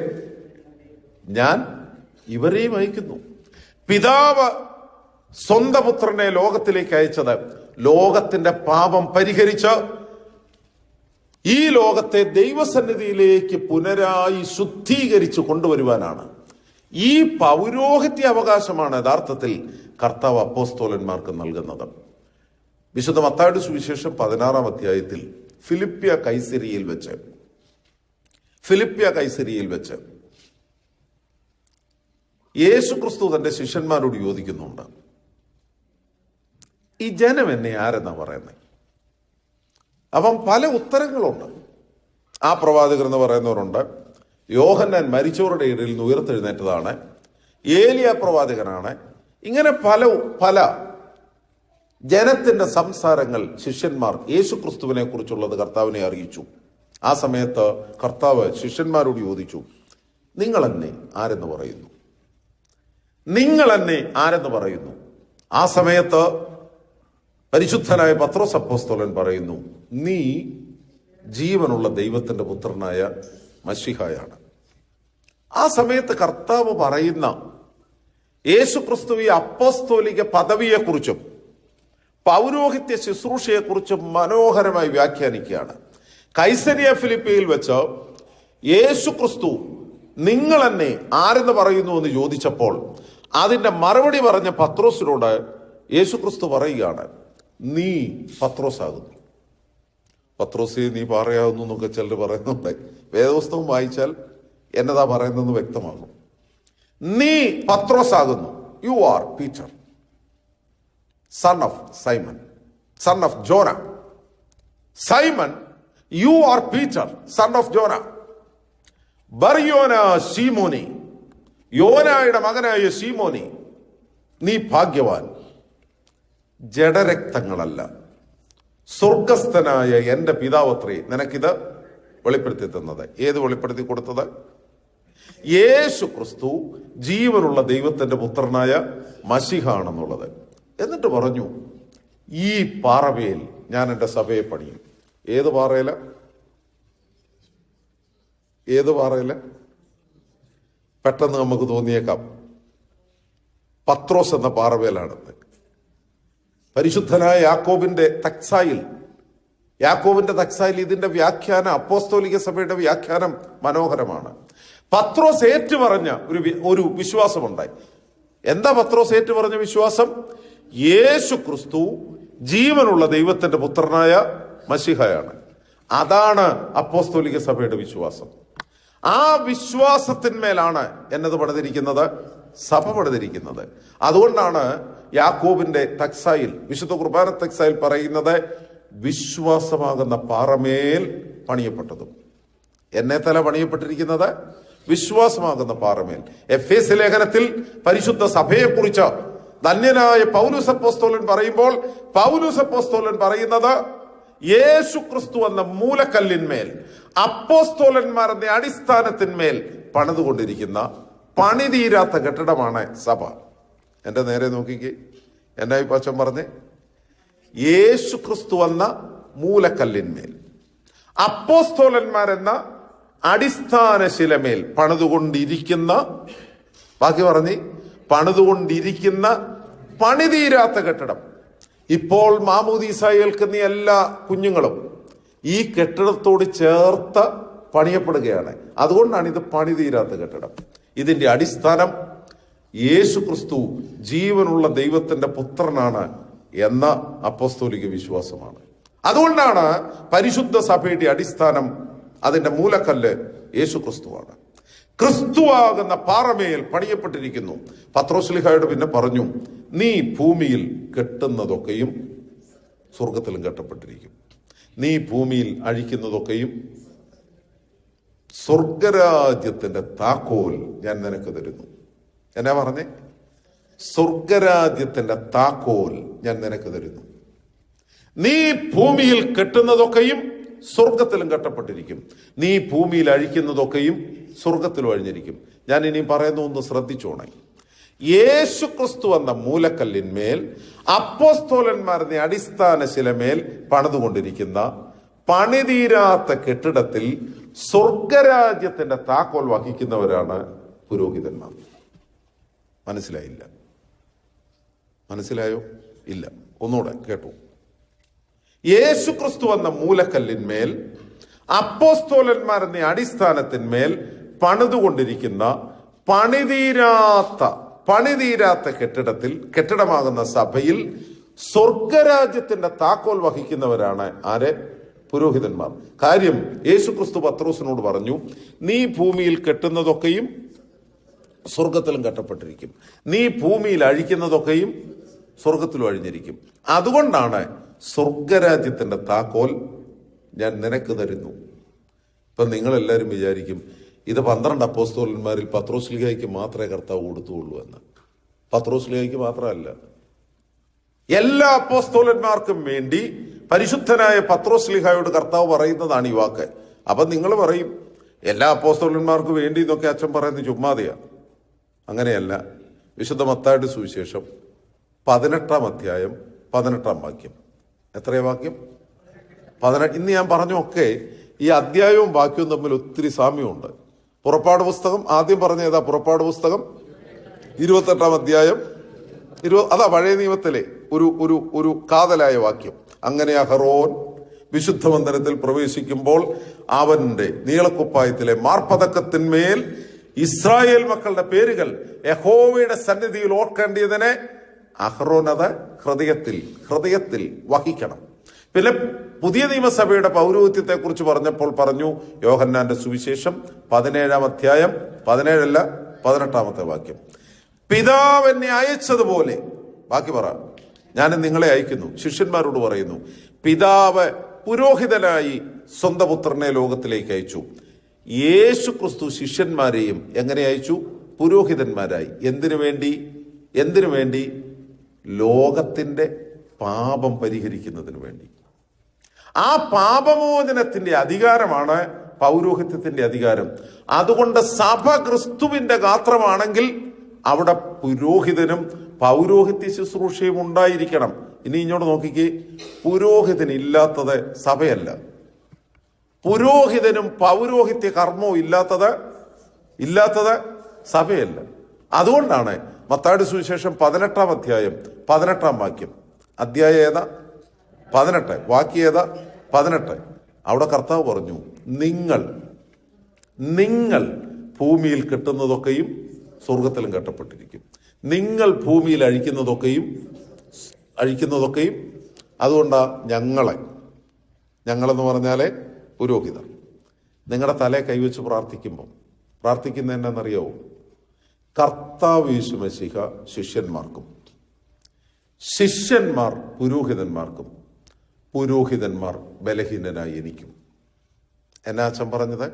ഞാൻ ഇവരെയും അയക്കുന്നു. പിതാവ് സ്വന്തം പുത്രനെ ലോകത്തിലേക്ക് അയച്ചത് ലോകത്തിന്റെ പാപം പരിഹരിച്ച് ഈ ലോകത്തെ ദൈവസന്നിധിയിലേക്ക് പുനരായി ശുദ്ധീകരിച്ച് കൊണ്ടുവരുവാനാണ്. ഈ പൗരോഹിത്യ അവകാശമാണ് യഥാർത്ഥത്തിൽ കർത്താവ് അപ്പോസ്തലന്മാർക്ക് നൽകുന്നത്. വിശുദ്ധ മത്തായിയുടെ സുവിശേഷം 16-ാം അധ്യായത്തിൽ ഫിലിപ്പിയ കൈസരിയിൽ വെച്ച് യേശു ക്രിസ്തു തന്റെ ശിഷ്യന്മാരോട് ചോദിക്കുന്നുണ്ട്, ഈ ജനം എന്നെ ആരെന്നാ പറയുന്നത്? അപ്പം പല ഉത്തരങ്ങളുണ്ട്. ആ പ്രവാചകർ എന്ന് പറയുന്നവരുണ്ട്, യോഹന്നാൻ മരിച്ചവരുടെ ഇടയിൽ നിന്ന് ഉയർത്തെഴുന്നേറ്റതാണ്, ഏലിയ പ്രവാചകനാണ്. ഇങ്ങനെ പല ജനത്തിന്റെ സംസാരങ്ങൾ ശിഷ്യന്മാർ യേശു ക്രിസ്തുവിനെ കുറിച്ചുള്ളത് കർത്താവിനെ അറിയിച്ചു. ആ സമയത്ത് കർത്താവ് ശിഷ്യന്മാരോട് ചോദിച്ചു, നിങ്ങൾ എന്നെ ആരെന്ന് പറയുന്നു? ആ സമയത്ത് പരിശുദ്ധനായ പത്രോസ് അപ്പോസ്തലൻ പറയുന്നു, നീ ജീവനുള്ള ദൈവത്തിന്റെ പുത്രനായ മശിഹായാണ്. ആ സമയത്ത് കർത്താവ് പറയുന്ന യേശു ക്രിസ്തു ഈ അപ്പോസ്തോലിക പദവിയെക്കുറിച്ചും പൗരോഹിത്യ ശുശ്രൂഷയെക്കുറിച്ചും മനോഹരമായി വ്യാഖ്യാനിക്കുകയാണ്. കൈസരിയ ഫിലിപ്പിയിൽ വെച്ച് യേശു ക്രിസ്തു നിങ്ങൾ എന്നെ ആരെന്ന് പറയുന്നു എന്ന് ചോദിച്ചപ്പോൾ അതിന്റെ മറുപടി പറഞ്ഞ പത്രോസിനോട് യേശു ക്രിസ്തു പറയുകയാണ്, നീ പത്രോസാകുന്നു. പത്രോസേ, നീ പറയാവുന്നു എന്നൊക്കെ ചിലർ പറയുന്നുണ്ട്. വേദപുസ്തകം വായിച്ചാൽ എന്നതാ പറയുന്നതെന്ന് വ്യക്തമാകും. നീ പത്രോസാകുന്നു. You are Peter, son of Simon, son of Jona. Simon, you are Peter, son of Jona. ബർയോന ശീമോനി, യോനായുടെ മകനായ ശീമോനി, നീ ഭാഗ്യവാൻ. ജഡരക്തങ്ങളല്ല, സ്വർഗസ്ഥനായ എന്റെ പിതാവത്രേ നിനക്കിത് വെളിപ്പെടുത്തി തന്നത്. ഏത് വെളിപ്പെടുത്തി കൊടുത്തത്? യേശു ക്രിസ്തു ജീവനുള്ള ദൈവത്തിന്റെ പുത്രനായ മശിഹ ആണെന്നുള്ളത്. എന്നിട്ട് പറഞ്ഞു, ഈ പാറമേൽ ഞാൻ എന്റെ സഭയെ പണിയും. ഏത് പാറയില? പെട്ടെന്ന് നമുക്ക് തോന്നിയേക്കാം പത്രോസ് എന്ന പാറമേലാണെന്ന്. പരിശുദ്ധനായ യാക്കോബിന്റെ തക്സായിൽ ഇതിന്റെ വ്യാഖ്യാനം, അപ്പോസ്തോലിക സഭയുടെ വ്യാഖ്യാനം മനോഹരമാണ്. പത്രോസ് ഏറ്റുപറഞ്ഞ ഒരു വിശ്വാസമുണ്ടായി. എന്താ പത്രോസ് ഏറ്റുപറഞ്ഞ വിശ്വാസം? യേശു ക്രിസ്തു ജീവനുള്ള ദൈവത്തിന്റെ പുത്രനായ മശിഹയാണ്. അതാണ് അപ്പോസ്തോലിക സഭയുടെ വിശ്വാസം. ആ വിശ്വാസത്തിന്മേലാണ് എന്നത് പണിതിരിക്കുന്നത്, സഭ പണിതിരിക്കുന്നത്. അതുകൊണ്ടാണ് യാക്കോബിന്റെ തക്സായിൽ, വിശുദ്ധ കുർബാന തക്സായിൽ പറയുന്നത്, വിശ്വാസമാകുന്ന പാറമേൽ പണിയപ്പെട്ടതും. എന്നെ തല പണിയപ്പെട്ടിരിക്കുന്നത് വിശ്വാസമാകുന്ന പാറമേൽ. എഫേസ്യ ലേഖനത്തിൽ പരിശുദ്ധ സഭയെക്കുറിച്ച് ധന്യനായ പൗലോസ് അപ്പോസ്തലൻ പറയുമ്പോൾ, പൗലോസ് അപ്പോസ്തലൻ പറയുന്നത് യേശു ക്രിസ്തു എന്ന മൂലക്കല്ലിന്മേൽ, അപ്പോസ്തലന്മാർ എന്ന അടിസ്ഥാനത്തിന്മേൽ പണിതുകൊണ്ടിരിക്കുന്ന പണിതീരാത്ത കെട്ടിടമാണ് സഭ. എന്റെ നേരെ നോക്കിക്കേ, എന്റെ അഭിപ്രായം പറഞ്ഞേ, യേശു ക്രിസ്തു എന്ന മൂലക്കല്ലിന്മേൽ, അപ്പോസ്തലന്മാരെന്ന അടിസ്ഥാന ശിലമേൽ പണിതുകൊണ്ടിരിക്കുന്ന, ബാക്കി പറഞ്ഞ്, പണിതുകൊണ്ടിരിക്കുന്ന പണിതീരാത്ത കെട്ടിടം. ഇപ്പോൾ മാമോദീസ ഏൽക്കുന്ന എല്ലാ കുഞ്ഞുങ്ങളും ഈ കെട്ടിടത്തോട് ചേർത്ത് പണിയപ്പെടുകയാണ്. അതുകൊണ്ടാണ് ഇത് പണിതീരാത്ത കെട്ടിടം. ഇതിന്റെ അടിസ്ഥാനം യേശു ക്രിസ്തു ജീവനുള്ള ദൈവത്തിന്റെ പുത്രനാണ് എന്ന അപ്പോസ്തോലിക വിശ്വാസമാണ്. അതുകൊണ്ടാണ് പരിശുദ്ധ സഭയുടെ അടിസ്ഥാനം, അതിന്റെ മൂലക്കല്ല് യേശു ക്രിസ്തുവാണ്. ക്രിസ്തുവാകുന്ന പാറമേൽ പണിയപ്പെട്ടിരിക്കുന്നു. പത്രോസ്ലീഹായോട് പിന്നെ പറഞ്ഞു, നീ ഭൂമിയിൽ കെട്ടുന്നതൊക്കെയും സ്വർഗത്തിലും കെട്ടപ്പെട്ടിരിക്കും, നീ ഭൂമിയിൽ അഴിക്കുന്നതൊക്കെയും. സ്വർഗരാജ്യത്തിന്റെ താക്കോൽ ഞാൻ നിനക്ക് തരുന്നു. എന്നാ പറഞ്ഞേ? സ്വർഗരാജ്യത്തിന്റെ താക്കോൽ ഞാൻ നിനക്ക് തരുന്നു. നീ ഭൂമിയിൽ കെട്ടുന്നതൊക്കെയും സ്വർഗത്തിലും കെട്ടപ്പെട്ടിരിക്കും, നീ ഭൂമിയിൽ അഴിക്കുന്നതൊക്കെയും സ്വർഗത്തിലും അഴിഞ്ഞിരിക്കും. ഞാൻ ഇനി പറയുന്ന ഒന്ന് ശ്രദ്ധിച്ചോണേ. യേശു ക്രിസ്തു എന്ന മൂലക്കല്ലിന്മേൽ, അപ്പോസ്തലന്മാരുടെ അടിസ്ഥാന ശിലമേൽ പണിതുകൊണ്ടിരിക്കുന്ന പണിതീരാത്ത കെട്ടിടത്തിൽ സ്വർഗരാജ്യത്തിന്റെ താക്കോൽ വഹിക്കുന്നവരാണ് പുരോഹിതന്മാർ. മനസ്സിലായില്ല? മനസ്സിലായോ? ഇല്ല. ഒന്നുകൂടെ കേട്ടു. യേശു ക്രിസ്തു എന്ന മൂലക്കല്ലിന്മേൽ, അപ്പോസ്തലന്മാരെന്ന അടിസ്ഥാനത്തിന്മേൽ പണിതുകൊണ്ടിരിക്കുന്ന പണിതീരാത്ത കെട്ടിടമാകുന്ന സഭയിൽ സ്വർഗരാജ്യത്തിന്റെ താക്കോൽ വഹിക്കുന്നവരാണ് ആര്? പുരോഹിതന്മാർ. കാര്യം, യേശു ക്രിസ്തു പത്രോസിനോട് പറഞ്ഞു, നീ ഭൂമിയിൽ കെട്ടുന്നതൊക്കെയും സ്വർഗത്തിലും കെട്ടപ്പെട്ടിരിക്കും, നീ ഭൂമിയിൽ അഴിക്കുന്നതൊക്കെയും സ്വർഗത്തിലും അഴിഞ്ഞിരിക്കും. അതുകൊണ്ടാണ് സ്വർഗരാജ്യത്തിന്റെ താക്കോൽ ഞാൻ നിനക്ക് തരുന്നു. ഇപ്പൊ നിങ്ങളെല്ലാവരും വിചാരിക്കും, ഇത് 12 അപ്പോസ്തലന്മാരിൽ പത്രോസ്ലീഹായ്ക്ക് മാത്രമേ കർത്താവ് കൊടുത്തുള്ളൂ എന്ന്. പത്രോസ്ലീഹായ്ക്ക് മാത്രമല്ല, എല്ലാ അപ്പോസ്തലന്മാർക്കും വേണ്ടി പരിശുദ്ധനായ പത്രോസ്ലീഹായോട് കർത്താവ് പറയുന്നതാണ് ഈ വാക്ക്. അപ്പൊ നിങ്ങൾ പറയും, എല്ലാ അപ്പോസ്തലന്മാർക്കും വേണ്ടി എന്നൊക്കെ അച്ഛൻ പറയുന്നത് ചുമ്മാതെയാ. അങ്ങനെയല്ല. വിശുദ്ധ മത്തായിയുടെ സുവിശേഷം 18-ാം അധ്യായം 18-ാം വാക്യം. എത്രയാ വാക്യം? 18. ഇന്ന് ഞാൻ പറഞ്ഞൊക്കെ ഈ അധ്യായവും വാക്യവും തമ്മിൽ ഒത്തിരി സാമ്യമുണ്ട്. പുറപ്പാട് പുസ്തകം ആദ്യം പറഞ്ഞ ഏതാ? പുറപ്പാട് പുസ്തകം 28-ാം അധ്യായം. അതാ പഴയ നിയമത്തിലെ ഒരു കാതലായ വാക്യം. അങ്ങനെ അഹറോൻ വിശുദ്ധ മന്ദിരത്തിൽ പ്രവേശിക്കുമ്പോൾ അവന്റെ നീളക്കുപ്പായത്തിലെ മാർപ്പതക്കത്തിന്മേൽ ഇസ്രായേൽ മക്കളുടെ പേരുകൾ യഹോവയുടെ സന്നിധിയിൽ ഓർക്കേണ്ടതിനെ അഹറോൻ അത് ഹൃദയത്തിൽ വഹിക്കണം. പിന്നെ പുതിയ നിയമസഭയുടെ പൗരോഹിത്യത്തെ കുറിച്ച് പറഞ്ഞപ്പോൾ പറഞ്ഞു, യോഹന്നാന്റെ സുവിശേഷം 17-ാം അധ്യായം 18-ാമത്തെ വാക്യം, പിതാവ് എന്നെ അയച്ചതുപോലെ, ബാക്കി പറ, ഞാൻ നിങ്ങളെ അയക്കുന്നു. ശിഷ്യന്മാരോട് പറയുന്നു, പിതാവ് പുരോഹിതനായി സ്വന്തം പുത്രനെ ലോകത്തിലേക്ക് അയച്ചു. യേശു ക്രിസ്തു ശിഷ്യന്മാരെയും എങ്ങനെ അയച്ചു? പുരോഹിതന്മാരായി. എന്തിനു വേണ്ടി? ലോകത്തിന്റെ പാപം പരിഹരിക്കുന്നതിന് വേണ്ടി. ആ പാപമോചനത്തിന്റെ അധികാരമാണ് പൗരോഹിത്യത്തിന്റെ അധികാരം. അതുകൊണ്ട് സഭ ക്രിസ്തുവിന്റെ ഗാത്രമാണെങ്കിൽ അവിടെ പുരോഹിതനും പൗരോഹിത്യ ശുശ്രൂഷയും ഉണ്ടായിരിക്കണം. ഇനി ഇങ്ങോട്ട് നോക്കിക്കേ, പുരോഹിതനില്ലാത്തത് സഭയല്ല, പുരോഹിതനും പൗരോഹിത്യ കർമ്മവും ഇല്ലാത്തത് സഭയല്ല. അതുകൊണ്ടാണ് മത്തായിയുടെ സുവിശേഷം 18-ാം അധ്യായം 18-ാം വാക്യം, അധ്യായം ഏതാ? 18, വാക്യം ഏതാ? 18. അവിടെ കർത്താവ് പറഞ്ഞു, നിങ്ങൾ ഭൂമിയിൽ കെട്ടുന്നതൊക്കെയും സ്വർഗത്തിലും കെട്ടപ്പെട്ടിരിക്കും, നിങ്ങൾ ഭൂമിയിൽ അഴിക്കുന്നതൊക്കെയും. അതുകൊണ്ടാ ഞങ്ങളെന്ന് പറഞ്ഞാലേ പുരോഹിതർ. നിങ്ങളുടെ തലയെ കൈവച്ച് പ്രാർത്ഥിക്കുന്ന എന്നാണെന്നറിയാവോ? കർത്താവ് യേശു മശീഹ ശിഷ്യന്മാർക്കും, ശിഷ്യന്മാർ പുരോഹിതന്മാർക്കും, പുരോഹിതന്മാർ ബലഹീനനായി എനിക്കും. എന്നാ അച്ഛൻ പറഞ്ഞത്?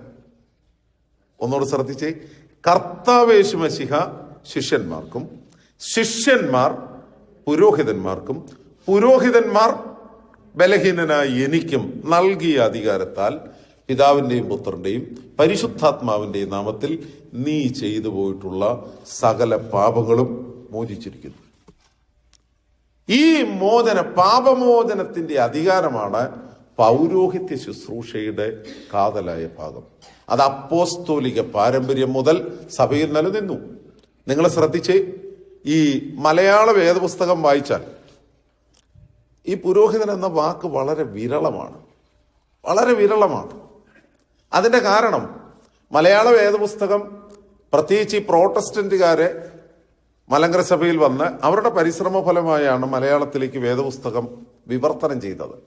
ഒന്നുകൂടെ ശ്രദ്ധിച്ചേ. കർത്താവ് യേശു മശീഹ ശിഷ്യന്മാർക്കും, ശിഷ്യന്മാർ പുരോഹിതന്മാർക്കും, പുരോഹിതന്മാർ ബലഹീനനായി എനിക്കും നൽകിയ അധികാരത്താൽ പിതാവിന്റെയും പുത്രന്റെയും പരിശുദ്ധാത്മാവിന്റെയും നാമത്തിൽ നീ ചെയ്തു പോയിട്ടുള്ള സകല പാപങ്ങളും മോചിച്ചിരിക്കുന്നു. ഈ പാപമോചനത്തിന്റെ അധികാരമാണ് പൗരോഹിത്യ ശുശ്രൂഷയുടെ കാതലായ ഭാഗം. അത് അപ്പോസ്തോലിക പാരമ്പര്യം മുതൽ സഭയിൽ നിലനിന്നു. നിങ്ങൾ ശ്രദ്ധിച്ചേ, ഈ മലയാള വേദപുസ്തകം വായിച്ചാൽ ഈ പുരോഹിതൻ എന്ന വാക്ക് വളരെ വിരളമാണ്. അതിന്റെ കാരണം മലയാള വേദപുസ്തകം, പ്രത്യേകിച്ച് ഈ പ്രോട്ടസ്റ്റന്റുകാരെ മലങ്കര സഭയിൽ വന്ന് അവരുടെ പരിശ്രമ ഫലമായാണ് മലയാളത്തിലേക്ക് വേദപുസ്തകം വിവർത്തനം ചെയ്തത്.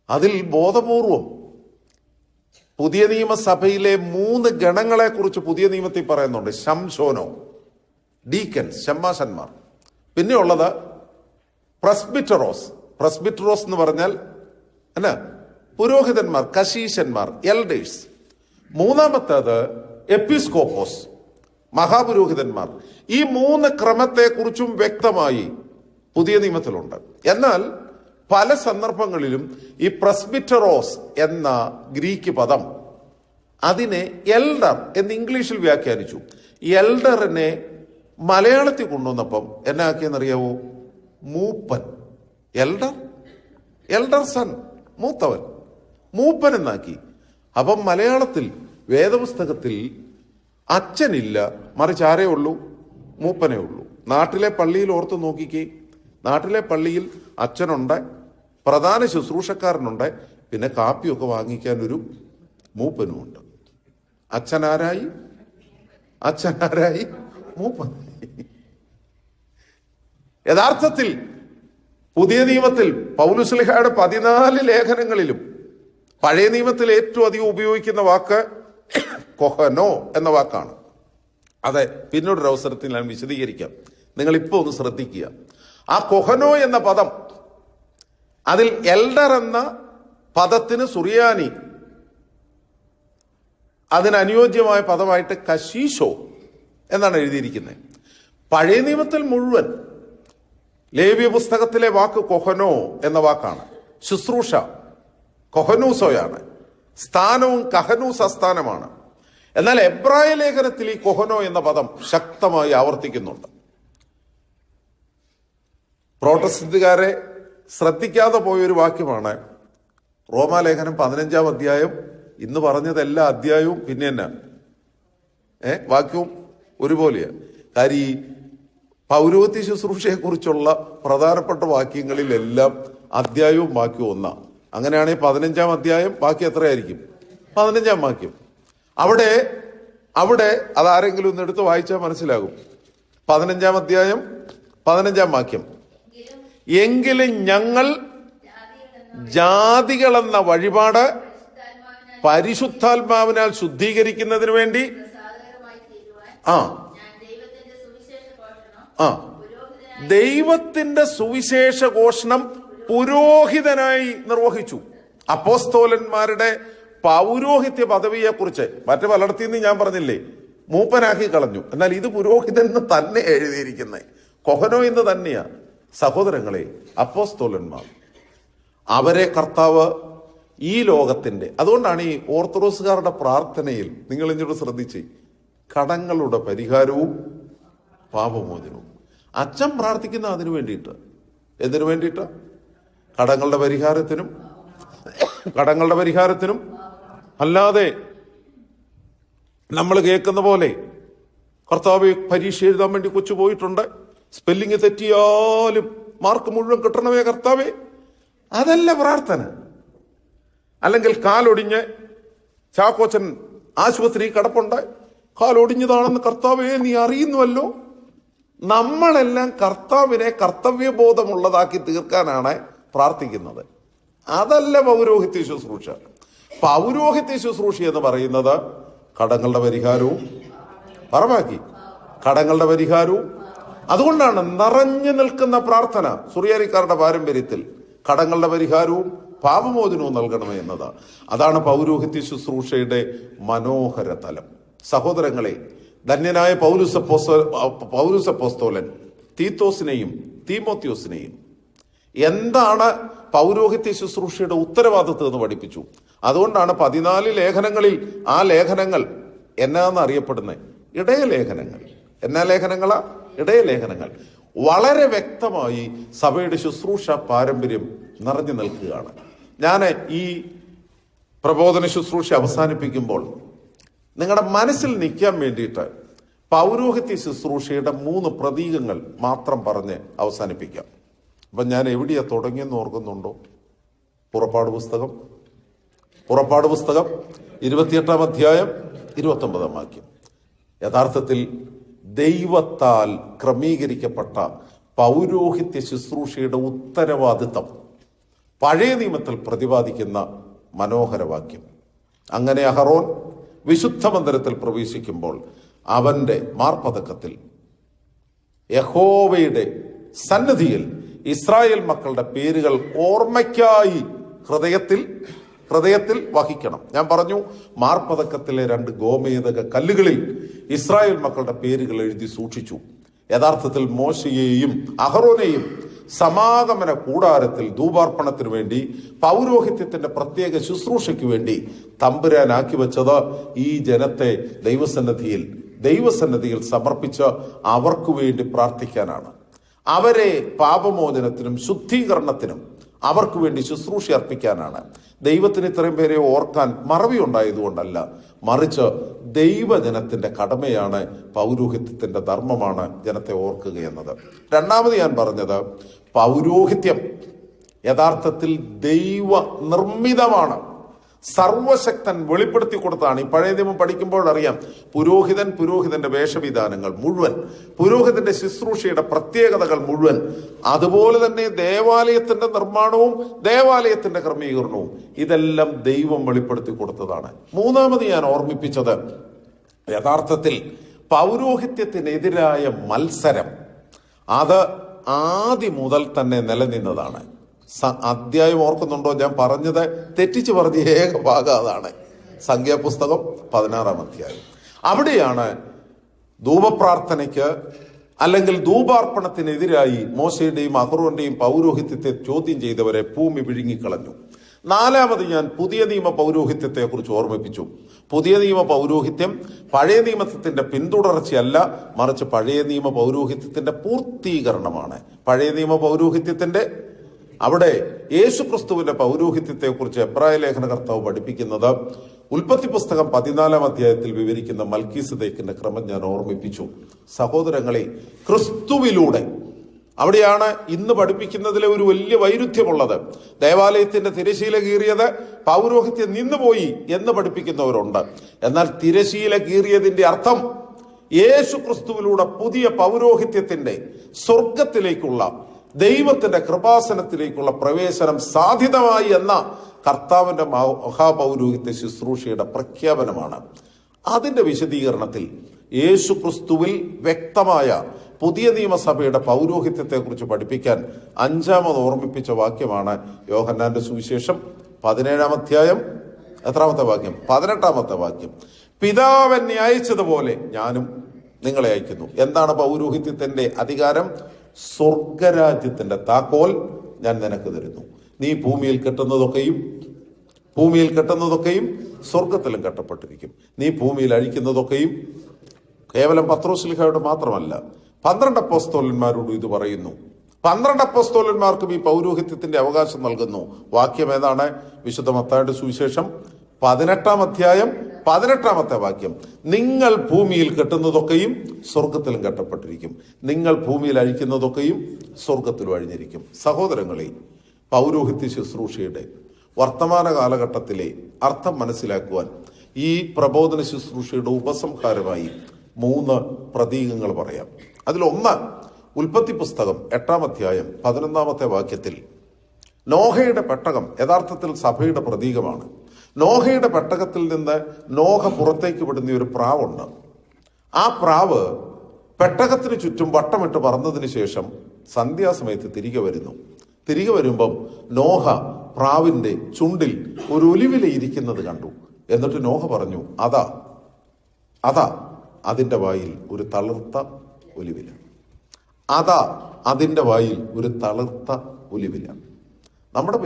അതിൽ ബോധപൂർവം പുതിയ നിയമസഭയിലെ 3 ഗണങ്ങളെ കുറിച്ച് പുതിയ നിയമത്തിൽ പറയുന്നുണ്ട്. ശംശോനോ, ഡീക്കൻസ്, ശമ്മാശന്മാർ. പിന്നെയുള്ളത് പ്രസ്ബിറ്ററോസ് എന്ന് പറഞ്ഞാൽ എന്നാ? പുരോഹിതന്മാർ, കശീശന്മാർ, എൽഡേഴ്സ്. മൂന്നാമത്തേത് എപ്പിസ്കോപ്പോസ്, മഹാപുരോഹിതന്മാർ. ഈ 3 ക്രമത്തെക്കുറിച്ചും വ്യക്തമായി പുതിയ നിയമത്തിലുണ്ട്. എന്നാൽ പല സന്ദർഭങ്ങളിലും ഈ പ്രസ്ബിറ്ററോസ് എന്ന ഗ്രീക്ക് പദം അതിനെ എൽഡർ എന്ന് ഇംഗ്ലീഷിൽ വ്യാഖ്യാനിച്ചു. എൽഡറിനെ മലയാളത്തിൽ കൊണ്ടുവന്നപ്പം എന്നാ ആക്കിയെന്നറിയാവോ? മൂപ്പൻ. എൽഡർ സൺ, മൂപ്പൻ എന്നാക്കി. അപ്പം മലയാളത്തിൽ വേദപുസ്തകത്തിൽ അച്ഛനില്ല, മറിച്ച് ആരേ ഉള്ളൂ? മൂപ്പനേ ഉള്ളൂ. നാട്ടിലെ പള്ളിയിൽ ഓർത്ത് നോക്കിക്കേ. നാട്ടിലെ പള്ളിയിൽ അച്ഛനുണ്ട്, പ്രധാന ശുശ്രൂഷക്കാരനുണ്ട്, പിന്നെ കാപ്പിയൊക്കെ വാങ്ങിക്കാൻ ഒരു മൂപ്പനുമുണ്ട്. അച്ഛനാരായി? മൂപ്പൻ. യഥാർത്ഥത്തിൽ പുതിയ നിയമത്തിൽ പൗലുസ്ലിഹായുടെ 14 ലേഖനങ്ങളിലും പഴയ നിയമത്തിൽ ഏറ്റവും അധികം ഉപയോഗിക്കുന്ന വാക്ക് കൊഹനോ എന്ന വാക്കാണ്. അതെ, പിന്നീടൊരു അവസരത്തിൽ ഞാൻ വിശദീകരിക്കാം. നിങ്ങൾ ഇപ്പോൾ ഒന്ന് ശ്രദ്ധിക്കുക. ആ കൊഹനോ എന്ന പദം, അതിൽ എൽഡർ എന്ന പദത്തിന് സുറിയാനി, അതിനനുയോജ്യമായ പദമായിട്ട് കശീശോ എന്നാണ് എഴുതിയിരിക്കുന്നത്. പഴയ നിയമത്തിൽ മുഴുവൻ ലേവ്യ പുസ്തകത്തിലെ വാക്ക് കൊഹനോ എന്ന വാക്കാണ്. ശുശ്രൂഷ കൊഹനൂസോയാണ്. സ്ഥാനവും കഹനൂസ് അസ്ഥാനമാണ്. എന്നാൽ എബ്രായ ലേഖനത്തിൽ ഈ കൊഹനോ എന്ന പദം ശക്തമായി ആവർത്തിക്കുന്നുണ്ട്. പ്രോട്ടസ്റ്റന്റുകാരെ ശ്രദ്ധിക്കാതെ പോയൊരു വാക്യമാണ് റോമാലേഖനം 15-ാം അധ്യായം. ഇന്ന് പറഞ്ഞത് എല്ലാ അധ്യായവും പിന്നെ എന്നാ വാക്യവും ഒരുപോലെയാണ്. കാര്യം ഈ പൗരോഹിത്യ ശുശ്രൂഷയെ കുറിച്ചുള്ള പ്രധാനപ്പെട്ട വാക്യങ്ങളിലെല്ലാം അധ്യായവും വാക്യവും ഒന്നാണ്. അങ്ങനെയാണെങ്കിൽ 15-ാം അധ്യായം വാക്യം എത്രയായിരിക്കും? 15-ാം വാക്യം. അവിടെ അതാരെങ്കിലും ഒന്ന് എടുത്ത് വായിച്ചാൽ മനസ്സിലാകും. 15-ാം അധ്യായം 15-ാം വാക്യം. എങ്കിലും ഞങ്ങൾ ജാതികളെന്ന വഴിപാട് പരിശുദ്ധാത്മാവിനാൽ ശുദ്ധീകരിക്കുന്നതിന് വേണ്ടി ദൈവത്തിന്റെ സുവിശേഷ ഘോഷണം പുരോഹിതനായി നിർവഹിച്ചു. അപ്പോസ്തോലന്മാരുടെ പൗരോഹിത്യ പദവിയെ കുറിച്ച് മറ്റു പലയിടത്തു നിന്ന് ഞാൻ പറഞ്ഞില്ലേ, മൂപ്പനാക്കി കളഞ്ഞു. എന്നാൽ ഇത് പുരോഹിതൻ എന്ന് തന്നെ എഴുതിയിരിക്കുന്നത്, കൊഹനോ എന്ന് തന്നെയാ. സഹോദരങ്ങളെ, അപ്പോസ്തോലന്മാർ, അവരെ കർത്താവ് ഈ ലോകത്തിന്റെ, അതുകൊണ്ടാണ് ഈ ഓർത്തഡോക്സുകാരുടെ പ്രാർത്ഥനയിൽ നിങ്ങൾ ഇങ്ങോട്ട് ശ്രദ്ധിച്ച്, കടങ്ങളുടെ പരിഹാരവും പാപമോചനവും. അച്ഛൻ പ്രാർത്ഥിക്കുന്ന അതിനു വേണ്ടിയിട്ട്. എന്തിനു വേണ്ടിയിട്ട്? കടങ്ങളുടെ പരിഹാരത്തിനും. അല്ലാതെ നമ്മൾ കേൾക്കുന്ന പോലെ കർത്താവ് പരീക്ഷ എഴുതാൻ വേണ്ടി കൊച്ചു പോയിട്ടുണ്ട്, സ്പെല്ലിങ് തെറ്റിയാലും മാർക്ക് മുഴുവൻ കിട്ടണമേ കർത്താവേ, അതല്ല പ്രാർത്ഥന. അല്ലെങ്കിൽ കാലൊടിഞ്ഞ് ചാക്കോച്ചൻ ആശുപത്രി കിടപ്പുണ്ട്, കാലൊടിഞ്ഞതാണെന്ന് കർത്താവേ നീ അറിയുന്നുവല്ലോ. നമ്മളെല്ലാം കർത്താവിനെ കർത്തവ്യബോധമുള്ളതാക്കി തീർക്കാനാണ് പ്രാർത്ഥിക്കുന്നത്. അതല്ല പൗരോഹിത്യ ശുശ്രൂഷ. പൗരോഹിത്യ ശുശ്രൂഷ എന്ന് പറയുന്നത് കടങ്ങളുടെ പരിഹാരവും പറവാക്കി കടങ്ങളുടെ പരിഹാരവും. അതുകൊണ്ടാണ് നിറഞ്ഞു നിൽക്കുന്ന പ്രാർത്ഥന സുറിയാനിക്കാരുടെ പാരമ്പര്യത്തിൽ കടങ്ങളുടെ പരിഹാരവും പാപമോചനവും നൽകണമേ എന്നത്. അതാണ് പൗരോഹിത്യ ശുശ്രൂഷയുടെ മനോഹര തലം. സഹോദരങ്ങളെ, ധന്യനായ പൗലുസ് അപ്പോസ്തലൻ തീത്തോസിനെയും തീമോത്തിയോസിനെയും എന്താണ് പൗരോഹിത്യ ശുശ്രൂഷയുടെ ഉത്തരവാദിത്വം എന്ന് പഠിപ്പിച്ചു. അതുകൊണ്ടാണ് 14 ലേഖനങ്ങളിൽ ആ ലേഖനങ്ങൾ എന്നാന്ന് അറിയപ്പെടുന്നത് ഇടയലേഖനങ്ങൾ. എന്നാ ലേഖനങ്ങളാ? ഇടയലേഖനങ്ങൾ. വളരെ വ്യക്തമായി സഭയുടെ ശുശ്രൂഷ പാരമ്പര്യം നിറഞ്ഞു നിൽക്കുകയാണ്. ഞാൻ ഈ പ്രബോധന ശുശ്രൂഷ അവസാനിപ്പിക്കുമ്പോൾ നിങ്ങളുടെ മനസ്സിൽ നിൽക്കാൻ വേണ്ടിയിട്ട് പൗരോഹിത്യ ശുശ്രൂഷയുടെ 3 പ്രതീകങ്ങൾ മാത്രം പറഞ്ഞ് അവസാനിപ്പിക്കാം. അപ്പം ഞാൻ എവിടെയാ തുടങ്ങിയെന്ന് ഓർക്കുന്നുണ്ടോ? പുറപ്പാട് പുസ്തകം 28-ാം അധ്യായം 29-ാം വാക്യം. യഥാർത്ഥത്തിൽ ദൈവത്താൽ ക്രമീകരിക്കപ്പെട്ട പൗരോഹിത്യ ശുശ്രൂഷയുടെ ഉത്തരവാദിത്തം പഴയ നിയമത്തിൽ പ്രതിപാദിക്കുന്ന മനോഹര വാക്യം. അങ്ങനെ അഹറോൻ വിശുദ്ധ മന്ദിരത്തിൽ പ്രവേശിക്കുമ്പോൾ അവന്റെ മാർപ്പതക്കത്തിൽ യഹോവയുടെ സന്നിധിയിൽ ഇസ്രായേൽ മക്കളുടെ പേരുകൾ ഓർമ്മയ്ക്കായി ഹൃദയത്തിൽ വഹിക്കണം. ഞാൻ പറഞ്ഞു, മാർപ്പതക്കത്തിലെ 2 ഗോമേതക കല്ലുകളിൽ ഇസ്രായേൽ മക്കളുടെ പേരുകൾ എഴുതി സൂക്ഷിച്ചു. യഥാർത്ഥത്തിൽ മോശയെയും അഹറോനെയും സമാഗമന കൂടാരത്തിൽ ധൂപാർപ്പണത്തിനു വേണ്ടി പൗരോഹിത്യത്തിന്റെ പ്രത്യേക ശുശ്രൂഷയ്ക്ക് വേണ്ടി തമ്പുരാനാക്കി വെച്ചത് ഈ ജനത്തെ ദൈവസന്നിധിയിൽ സമർപ്പിച്ച് അവർക്ക് വേണ്ടി പ്രാർത്ഥിക്കാനാണ്. അവരെ പാപമോചനത്തിനും ശുദ്ധീകരണത്തിനും അവർക്ക് വേണ്ടി ശുശ്രൂഷ അർപ്പിക്കാനാണ്. ദൈവത്തിന് ഇത്രയും പേരെ ഓർക്കാൻ മറവി ഉണ്ടായതുകൊണ്ടല്ല, മറിച്ച് ദൈവജനത്തിന്റെ കടമയാണ്, പൗരോഹിത്യത്തിന്റെ ധർമ്മമാണ് ജനത്തെ ഓർക്കുക എന്നത്. രണ്ടാമത് ഞാൻ പറഞ്ഞത്, പൗരോഹിത്യം യഥാർത്ഥത്തിൽ ദൈവ നിർമ്മിതമാണ്. സർവശക്തൻ വെളിപ്പെടുത്തി കൊടുത്താണ്. ഈ പഴയ നിയമം പഠിക്കുമ്പോൾ അറിയാം, പുരോഹിതന്റെ വേഷവിധാനങ്ങൾ മുഴുവൻ, പുരോഹിതന്റെ ശുശ്രൂഷയുടെ പ്രത്യേകതകൾ മുഴുവൻ, അതുപോലെ തന്നെ ദേവാലയത്തിന്റെ നിർമ്മാണവും ദേവാലയത്തിന്റെ ക്രമീകരണവും ഇതെല്ലാം ദൈവം വെളിപ്പെടുത്തി കൊടുത്തതാണ്. മൂന്നാമത് ഞാൻ ഓർമ്മിപ്പിച്ചത്, യഥാർത്ഥത്തിൽ പൗരോഹിത്യത്തിനെതിരായ മത്സരം അത് ആദ്യം മുതൽ തന്നെ നിലനിന്നതാണ്. അധ്യായം ഓർക്കുന്നുണ്ടോ? ഞാൻ പറഞ്ഞത് തെറ്റിച്ച് പറഞ്ഞ ഏക ഭാഗം അതാണ്. സംഖ്യാപുസ്തകം 16-ാം അധ്യായം. അവിടെയാണ് ധൂപപ്രാർത്ഥനയ്ക്ക് അല്ലെങ്കിൽ ധൂപാർപ്പണത്തിനെതിരായി മോശയുടെയും അഹറോന്റെയും പൗരോഹിത്യത്തെ ചോദ്യം ചെയ്തവരെ ഭൂമി വിഴുങ്ങിക്കളഞ്ഞു. നാലാമത് ഞാൻ പുതിയ നിയമ പൗരോഹിത്യത്തെ കുറിച്ച് ഓർമ്മിപ്പിച്ചു. പുതിയ നിയമ പൗരോഹിത്യം പഴയ നിയമത്തിന്റെ പിന്തുടർച്ചയല്ല, മറിച്ച് പഴയ നിയമ പൗരോഹിത്യത്തിന്റെ പൂർത്തീകരണമാണ്. പഴയ നിയമ പൗരോഹിത്യത്തിന്റെ അവിടെ യേശുക്രിസ്തുവിന്റെ പൗരോഹിത്യത്തെ കുറിച്ച് എബ്രായ ലേഖനകർത്താവ് പഠിപ്പിക്കുന്നത് ഉൽപ്പത്തി പുസ്തകം 14-ാം അധ്യായത്തിൽ വിവരിക്കുന്ന മൽക്കീസദേക്കിന്റെ ക്രമം ഞാൻ ഓർമ്മിപ്പിച്ചു. സഹോദരങ്ങളെ, ക്രിസ്തുവിലൂടെ അവിടെയാണ് ഇന്ന് പഠിപ്പിക്കുന്നതിലെ ഒരു വലിയ വൈരുദ്ധ്യമുള്ളത്. ദേവാലയത്തിന്റെ തിരശീല കീറിയത് പൗരോഹിത്യം നിന്നുപോയി എന്ന് പഠിപ്പിക്കുന്നവരുണ്ട്. എന്നാൽ തിരശീല കീറിയതിന്റെ അർത്ഥം യേശു ക്രിസ്തുവിലൂടെ പുതിയ പൗരോഹിത്യത്തിന്റെ സ്വർഗത്തിലേക്കുള്ള ദൈവത്തിന്റെ കൃപാസനത്തിലേക്കുള്ള പ്രവേശനം സാധ്യതമായി എന്ന കർത്താവിന്റെ മഹാപൗരോഹിത്യ ശുശ്രൂഷയുടെ പ്രഖ്യാപനമാണ്. അതിന്റെ വിശദീകരണത്തിൽ യേശു ക്രിസ്തുവിൽ വ്യക്തമായ പുതിയ നിയമസഭയുടെ പൗരോഹിത്യത്തെ കുറിച്ച് പഠിപ്പിക്കാൻ 5-ാമത് ഓർമ്മിപ്പിച്ച വാക്യമാണ് യോഹന്നാന്റെ സുവിശേഷം 17-ാം അധ്യായം എത്രാമത്തെ വാക്യം? 18-ാമത്തെ വാക്യം. പിതാവ് എന്നെ അയച്ചതുപോലെ ഞാനും നിങ്ങളെ അയക്കുന്നു. എന്താണ് പൗരോഹിത്യത്തിന്റെ അധികാരം? സ്വർഗരാജ്യത്തിന്റെ താക്കോൽ ഞാൻ നിനക്ക് തരുന്നു. നീ ഭൂമിയിൽ കെട്ടുന്നതൊക്കെയും സ്വർഗത്തിലും കെട്ടപ്പെട്ടിരിക്കും. നീ ഭൂമിയിൽ അഴിക്കുന്നതൊക്കെയും, കേവലം പത്രോസ്ലീഹയോട് മാത്രമല്ല 12 അപ്പോസ്തലന്മാരോടും ഇത് പറയുന്നു. 12 അപ്പോസ്തലന്മാർക്കും ഈ പൗരോഹിത്യത്തിന്റെ അവകാശം നൽകുന്നു. വാക്യം ഏതാണ്? വിശുദ്ധ മത്തായിയുടെ സുവിശേഷം 18-ാം അധ്യായം 18-ാമത്തെ വാക്യം. നിങ്ങൾ ഭൂമിയിൽ കെട്ടുന്നതൊക്കെയും സ്വർഗത്തിലും കെട്ടപ്പെട്ടിരിക്കും, നിങ്ങൾ ഭൂമിയിൽ അഴിക്കുന്നതൊക്കെയും സ്വർഗത്തിലും അഴിഞ്ഞിരിക്കും. സഹോദരങ്ങളെ, പൗരോഹിത്യ ശുശ്രൂഷയുടെ വർത്തമാന കാലഘട്ടത്തിലെ അർത്ഥം മനസ്സിലാക്കുവാൻ ഈ പ്രബോധന ശുശ്രൂഷയുടെ ഉപസംഹാരമായി 3 പ്രതീകങ്ങൾ പറയാം. അതിലൊന്ന്, ഉൽപ്പത്തി പുസ്തകം 8-ാം അധ്യായം 11-ാമത്തെ വാക്യത്തിൽ നോഹയുടെ പെട്ടകം യഥാർത്ഥത്തിൽ സഭയുടെ പ്രതീകമാണ്. നോഹയുടെ പെട്ടകത്തിൽ നിന്ന് നോഹ പുറത്തേക്ക് വിടുന്ന ഒരു പ്രാവുണ്ട്. ആ പ്രാവ് പെട്ടകത്തിന് ചുറ്റും വട്ടമിട്ട് പറന്നതിന് ശേഷം സന്ധ്യാസമയത്ത് തിരികെ വരുന്നു. തിരികെ വരുമ്പം നോഹ പ്രാവിന്റെ ചുണ്ടിൽ ഒരു ഒലിവില ഇരിക്കുന്നത് കണ്ടു. എന്നിട്ട് നോഹ പറഞ്ഞു, അതാ അതിന്റെ വായിൽ ഒരു തളിർത്ത ഒലിവില. അതാ അതിന്റെ വായിൽ ഒരു തളിർത്ത ഒലിവില. നമ്മുടെ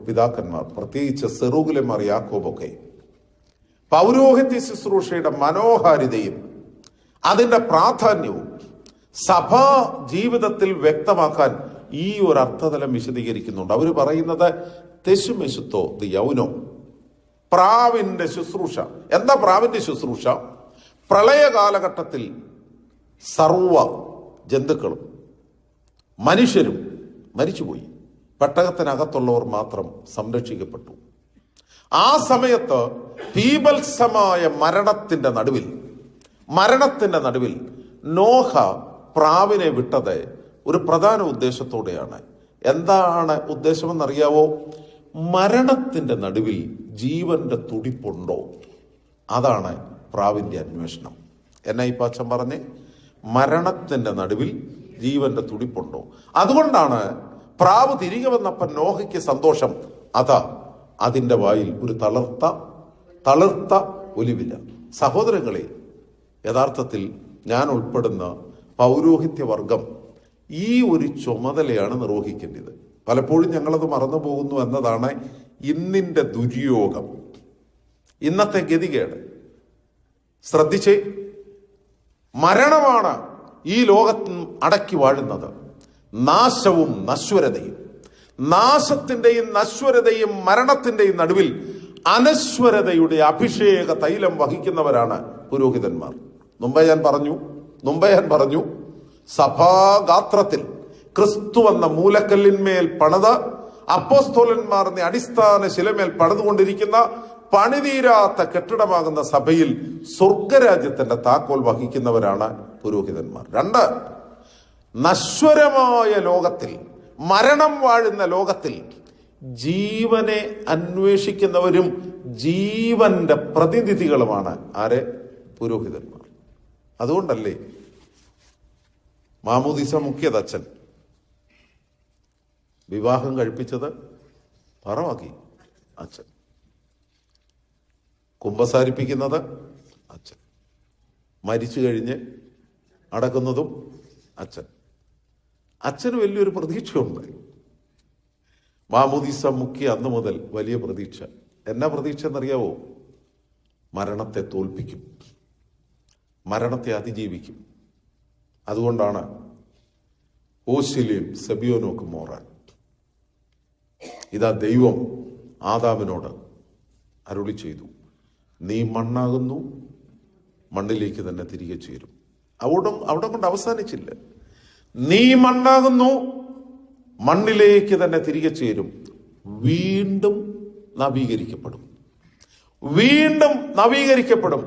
പിതാക്കന്മാർ, പ്രത്യേകിച്ച് സെറൂഗുലന്മാർ, യാക്കോബൊക്കെ പൗരോഹിത്യ ശുശ്രൂഷയുടെ മനോഹാരിതയും അതിന്റെ പ്രാധാന്യവും സഭാ ജീവിതത്തിൽ വ്യക്തമാക്കാൻ ഈ ഒരു അർത്ഥതലം വിശദീകരിക്കുന്നുണ്ട്. അവർ പറയുന്നത് തെശുമെശുത്തോ ദി യൗനോ, പ്രാവിന്റെ ശുശ്രൂഷ. എന്താ പ്രാവിന്റെ ശുശ്രൂഷ? പ്രളയ കാലഘട്ടത്തിൽ സർവ ജന്തുക്കളും മനുഷ്യരും മരിച്ചുപോയി. പെട്ടകത്തിനകത്തുള്ളവർ മാത്രം സംരക്ഷിക്കപ്പെട്ടു. ആ സമയത്ത് ബീഭത്സമായ മരണത്തിന്റെ നടുവിൽ നോഹ പ്രാവിനെ വിട്ടത് ഒരു പ്രധാന ഉദ്ദേശത്തോടെയാണ്. എന്താണ് ഉദ്ദേശമെന്നറിയാവോ? മരണത്തിന്റെ നടുവിൽ ജീവന്റെ തുടിപ്പുണ്ടോ? അതാണ് പ്രാവിന്റെ അന്വേഷണം. എന്നാ ഈ പാച്ചൻ പറഞ്ഞേ? മരണത്തിന്റെ നടുവിൽ ജീവന്റെ തുടിപ്പുണ്ടോ? അതുകൊണ്ടാണ് പ്രാവ് തിരികെ വന്നപ്പോൾ നോഹയ്ക്ക് സന്തോഷം. അതാ അതിന്റെ വായിൽ ഒരു തളിർത്ത ഒലിവില. സഹോദരങ്ങളെ, യഥാർത്ഥത്തിൽ ഞാൻ ഉൾപ്പെടുന്ന പൗരോഹിത്യവർഗം ഈ ഒരു ചുമതലയാണ് നിർവഹിക്കേണ്ടത്. പലപ്പോഴും ഞങ്ങളത് മറന്നു പോകുന്നു എന്നതാണ് ഇന്നിന്റെ ദുര്യോഗം, ഇന്നത്തെ ഗതികേട്. ശ്രദ്ധിച്ചേ, മരണമാണ് ഈ ലോകത്ത് അടക്കി വാഴുന്നത്. നാശവും നശ്വരതയും, നാശത്തിന്റെയും നശ്വരതയും മരണത്തിന്റെയും നടുവിൽ അനശ്വരതയുടെ അഭിഷേക തൈലം വഹിക്കുന്നവരാണ് പുരോഹിതന്മാർ. മുമ്പേ ഞാൻ പറഞ്ഞു സഭാഗാത്രത്തിൽ ക്രിസ്തു എന്ന മൂലക്കല്ലിന്മേൽ പണിത് അപ്പോസ്തലന്മാർ എന്ന അടിസ്ഥാന ശിലമേൽ പണിതുകൊണ്ടിരിക്കുന്ന പണിതീരാത്ത കെട്ടിടമാകുന്ന സഭയിൽ സ്വർഗരാജ്യത്തിന്റെ താക്കോൽ വഹിക്കുന്നവരാണ് പുരോഹിതന്മാർ. 2, നശ്വരമായ ലോകത്തിൽ, മരണം വാഴുന്ന ലോകത്തിൽ ജീവനെ അന്വേഷിക്കുന്നവരും ജീവന്റെ പ്രതിനിധികളുമാണ് ആരെ? പുരോഹിതന്മാർ. അതുകൊണ്ടല്ലേ മാമോദീസ മുക്കിയത് അച്ഛൻ, വിവാഹം കഴിപ്പിച്ചത് പറവാക്കി അച്ഛൻ, കുമ്പസാരിപ്പിക്കുന്നത് അച്ഛൻ, മരിച്ചു കഴിഞ്ഞ് അടക്കുന്നതും അച്ഛൻ. അച്ഛന് വലിയൊരു പ്രതീക്ഷയുണ്ട്. മാമോദീസ മുക്കിയ അന്ന് മുതൽ വലിയ പ്രതീക്ഷ. എന്നാ പ്രതീക്ഷ എന്നറിയാവോ? മരണത്തെ തോൽപ്പിക്കും, മരണത്തെ അതിജീവിക്കും. അതുകൊണ്ടാണ് ഓശിലെയും സെബിയോനോക്ക് മോറാൻ, ഇതാ ദൈവം ആദാമിനോട് അരുളി ചെയ്തു, നീ മണ്ണാകുന്നു, മണ്ണിലേക്ക് തന്നെ തിരികെ ചേരും. അവിടെ കൊണ്ട് അവസാനിച്ചില്ല. നീ മണ്ണാകുന്നു, മണ്ണിലേക്ക് തന്നെ തിരികെ ചേരും, വീണ്ടും നവീകരിക്കപ്പെടും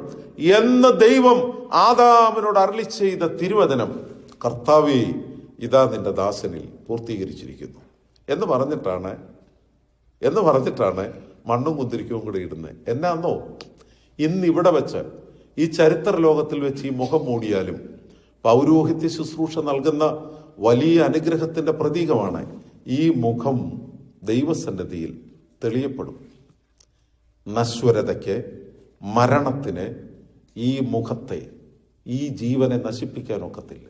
എന്ന് ദൈവം ആദാമിനോട് അരുളി ചെയ്ത തിരുവചനം കർത്താവേ ഇതാ നിന്റെ ദാസനിൽ പൂർത്തീകരിച്ചിരിക്കുന്നു എന്ന് പറഞ്ഞിട്ടാണ് മണ്ണും കുന്തിരിക്കവും കൂടെ ഇടുന്നത്. എന്നാന്നോ, ഇന്നിവിടെ വെച്ച് ഈ ചരിത്ര ലോകത്തിൽ വെച്ച് ഈ മുഖം മൂടിയാലും പൗരോഹിത്യ ശുശ്രൂഷ നൽകുന്ന വലിയ അനുഗ്രഹത്തിന്റെ പ്രതീകമാണ്. ഈ മുഖം ദൈവസന്നിധിയിൽ തെളിയപ്പെടും. നശ്വരതയ്ക്ക്, മരണത്തിന് ഈ മുഖത്തെ, ഈ ജീവനെ നശിപ്പിക്കാനൊക്കത്തില്ല.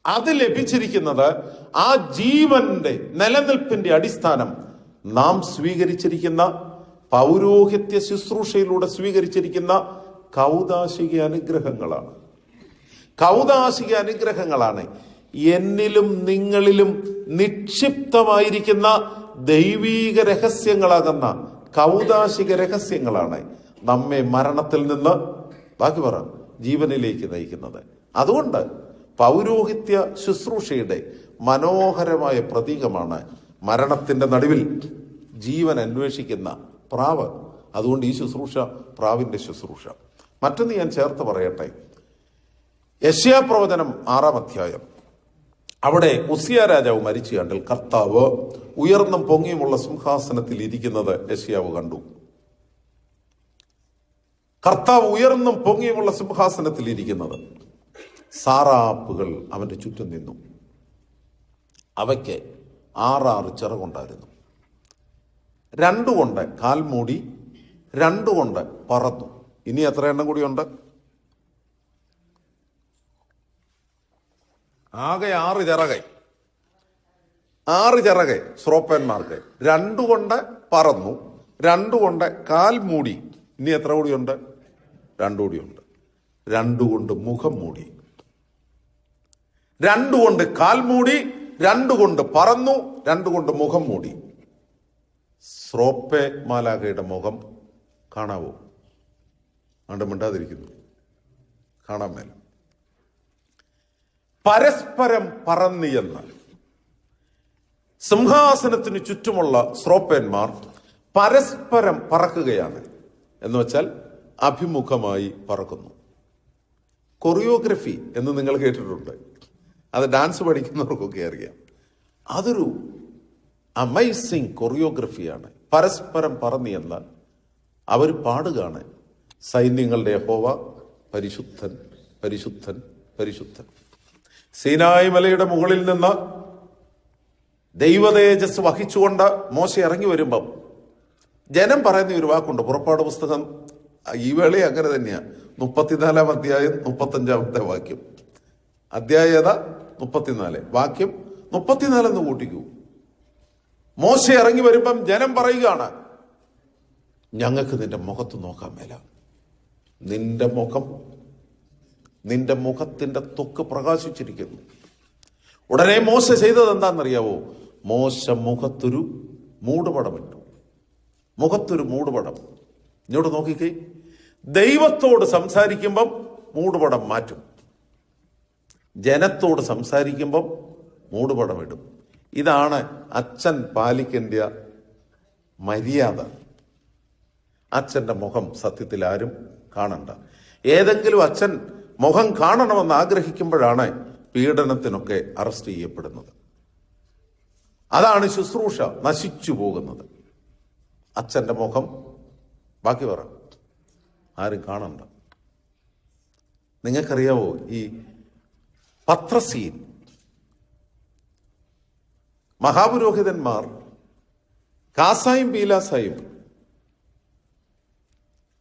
അത് ലഭിച്ചിരിക്കുന്നത് ആ ജീവന്റെ നിലനിൽപ്പിന്റെ അടിസ്ഥാനം നാം സ്വീകരിച്ചിരിക്കുന്ന പൗരോഹിത്യ ശുശ്രൂഷയിലൂടെ സ്വീകരിച്ചിരിക്കുന്ന കൗദാശിക അനുഗ്രഹങ്ങളാണ്. എന്നിലും നിങ്ങളിലും നിക്ഷിപ്തമായിരിക്കുന്ന ദൈവീക രഹസ്യങ്ങളാകുന്ന കൗദാശിക രഹസ്യങ്ങളാണ് നമ്മെ മരണത്തിൽ നിന്ന് ജീവനിലേക്ക് നയിക്കുന്നത്. അതുകൊണ്ട് പൗരോഹിത്യ ശുശ്രൂഷയുടെ മനോഹരമായ പ്രതീകമാണ് മരണത്തിന്റെ നടുവിൽ ജീവൻ അന്വേഷിക്കുന്ന പ്രാവ്. അതുകൊണ്ട് ഈ ശുശ്രൂഷ പ്രാവിന്റെ ശുശ്രൂഷ. മറ്റൊന്ന് ഞാൻ ചേർത്ത് പറയട്ടെ. യെശയ്യാ പ്രവചനം 6-ാം അധ്യായം, അവിടെ ഉസിയ രാജാവ് മരിച്ചു കണ്ടിൽ കർത്താവ് ഉയർന്നും പൊങ്ങിയുമുള്ള സിംഹാസനത്തിൽ ഇരിക്കുന്നത് യെശയ്യാവ് കണ്ടു. കർത്താവ് ഉയർന്നും പൊങ്ങിയുമുള്ള സിംഹാസനത്തിൽ ഇരിക്കുന്നത്. സാറാപ്പുകൾ അവന്റെ ചുറ്റും നിന്നു. അവയ്ക്ക് 6 ചിറകുണ്ടായിരുന്നു. 2 കൊണ്ട് കാൽമൂടി, 2 കൊണ്ട് പറന്നു. ഇനി എത്ര എണ്ണം കൂടിയുണ്ട്? ആകെ 6 ചിറക്. 6 ചിറക് സ്രോപ്പന്മാർക്ക്. 2 കൊണ്ട് പറന്നു, 2 കൊണ്ട് കാൽമൂടി. ഇനി എത്ര കൂടിയുണ്ട്? 2 കൂടിയുണ്ട്. 2 കൊണ്ട് മുഖം മൂടി. 2 കൊണ്ട് കാൽമൂടി, 2 കൊണ്ട് പറന്നു, 2 കൊണ്ട് മുഖം മൂടി. സ്രോപ്പെ മാലാഖയുടെ മുഖം കാണാവോ? ആണ്ട് മിണ്ടാതിരിക്കുന്നു. കാണാൻ മേല. പരസ്പരം പറന്നിയെന്ന് സിംഹാസനത്തിന് ചുറ്റുമുള്ള സ്രോപ്പന്മാർ പരസ്പരം പറക്കുകയാണ്. എന്ന് വെച്ചാൽ അഭിമുഖമായി പറക്കുന്നു. കൊറിയോഗ്രഫി എന്ന് നിങ്ങൾ കേട്ടിട്ടുണ്ട്. അത് ഡാൻസ് പഠിക്കുന്നവർക്കൊക്കെ അറിയാം. അതൊരു അമേസിങ് കൊറിയോഗ്രഫിയാണ്. പരസ്പരം പറന്നിയെന്ന് അവർ പാടുകയാണ്. സൈന്യങ്ങളുടെ യഹോവ പരിശുദ്ധൻ, പരിശുദ്ധൻ, പരിശുദ്ധൻ. സീനായി മലയുടെ മുകളിൽ നിന്ന് ദൈവതേജസ് വഹിച്ചുകൊണ്ട് മോശ ഇറങ്ങി വരുമ്പം ജനം പറയുന്ന ഒരു വാക്കുണ്ട്. പുറപ്പാട് പുസ്തകം ഈ വേളയെ അങ്ങനെ തന്നെയാണ്. 34 അധ്യായം 35 വാക്യം. അധ്യായത 34, വാക്യം 34 എന്ന് കൂട്ടിക്കൂ. മോശ ഇറങ്ങി വരുമ്പം ജനം പറയുകയാണ്, ഞങ്ങൾക്ക് നിന്റെ മുഖത്ത് നോക്കാൻ മേല. നിന്റെ മുഖം, നിന്റെ മുഖത്തിന്റെ ത്വക്ക് പ്രകാശിച്ചിരിക്കുന്നു. ഉടനെ മോശ ചെയ്തത് എന്താണെന്നറിയാവോ? മോശ മുഖത്തൊരു മൂടുപടമിട്ടു. മുഖത്തൊരു മൂടുപടം. ഇങ്ങോട്ട് നോക്കിക്കേ. ദൈവത്തോട് സംസാരിക്കുമ്പം മൂടുപടം മാറ്റും. ജനത്തോട് സംസാരിക്കുമ്പം മൂടുപടം ഇടും. ഇതാണ് അച്ഛൻ പാലിക്കേണ്ട മര്യാദ. അച്ഛൻ്റെ മുഖം സത്യത്തിൽ ആരും കാണണ്ട. ഏതെങ്കിലും അച്ഛൻ മുഖം കാണണമെന്ന് ആഗ്രഹിക്കുമ്പോഴാണ് പീഡനത്തിനൊക്കെ അറസ്റ്റ് ചെയ്യപ്പെടുന്നത്. അതാണ് ശുശ്രൂഷ നശിച്ചു പോകുന്നത്. അച്ഛൻ്റെ മുഖം ബാക്കി പറ ആരും കാണണ്ട. നിങ്ങൾക്കറിയാവോ ഈ പത്രസീൻ മഹാപുരോഹിതന്മാർ കാസായും പീലാസായും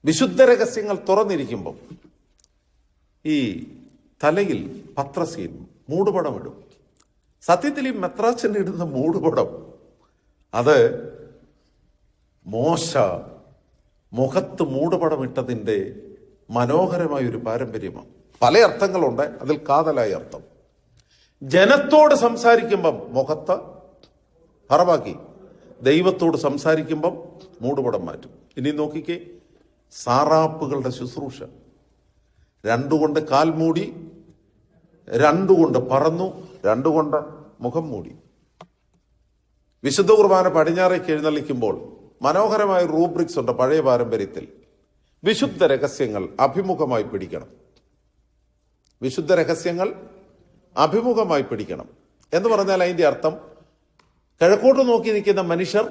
വിശുദ്ധ രഹസ്യങ്ങൾ തുറന്നിരിക്കുമ്പോൾ ഈ തലയിൽ പത്രസീൻ മൂടുപടമിടും. സത്യത്തിൽ ഈ മെത്രാച്ചൻ ഇടുന്ന മൂടുപടം അത് മോശ മുഖത്ത് മൂടുപടമിട്ടതിൻ്റെ മനോഹരമായ ഒരു പാരമ്പര്യമാണ്. പല അർത്ഥങ്ങളുണ്ട്. അതിൽ കാതലായ അർത്ഥം. ജനത്തോട് സംസാരിക്കുമ്പം മുഖത്ത് ഹറവാക്കി, ദൈവത്തോട് സംസാരിക്കുമ്പം മൂടുപടം മാറ്റും. ഇനി നോക്കിക്കേ, സാറാപ്പുകളുടെ ശുശ്രൂഷ. 2 കൊണ്ട് കാൽ മൂടി, 2 കൊണ്ട് പറന്നു, 2 കൊണ്ട് മുഖം മൂടി. വിശുദ്ധ കുർബാന പടിഞ്ഞാറേക്ക് എഴുന്നള്ളിക്കുമ്പോൾ മനോഹരമായ റൂബ്രിക്സ് ഉണ്ട് പഴയ പാരമ്പര്യത്തിൽ. വിശുദ്ധ രഹസ്യങ്ങൾ അഭിമുഖമായി പിടിക്കണം. വിശുദ്ധ രഹസ്യങ്ങൾ അഭിമുഖമായി പിടിക്കണം എന്ന് പറഞ്ഞാൽ അതിന്റെ അർത്ഥം, കിഴക്കോട്ട് നോക്കി നിൽക്കുന്ന മനുഷ്യർ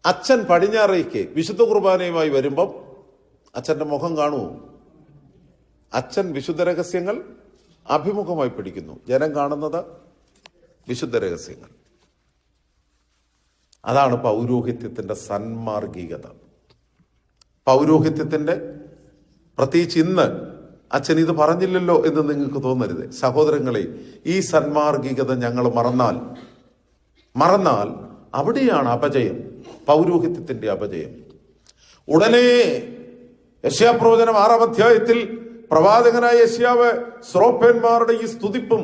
അച്ഛൻ പടിഞ്ഞാറേക്ക് വിശുദ്ധ കുർബാനയുമായി വരുമ്പം അച്ഛന്റെ മുഖം കാണുമോ? അച്ഛൻ വിശുദ്ധ രഹസ്യങ്ങൾ അഭിമുഖമായി പിടിക്കുന്നു. ജനം കാണുന്നത് വിശുദ്ധ രഹസ്യങ്ങൾ. അതാണ് പൗരോഹിത്യത്തിന്റെ സന്മാർഗികത. പൗരോഹിത്യത്തിന്റെ, പ്രത്യേകിച്ച് ഇന്ന് അച്ഛൻ ഇത് പറഞ്ഞില്ലല്ലോ എന്ന് നിങ്ങൾക്ക് തോന്നരുത് സഹോദരങ്ങളെ. ഈ സന്മാർഗികത ഞങ്ങൾ മറന്നാൽ അവിടെയാണ് അപജയം, പൗരോഹിത്യത്തിന്റെ അപജയം. ഉടനെ യെശയ്യാപ്രവചനം 6-ാം അധ്യായത്തിൽ പ്രവാചകനായ യെശയ്യാവ് സ്രോപ്പന്മാരുടെ ഈ സ്തുതിപ്പും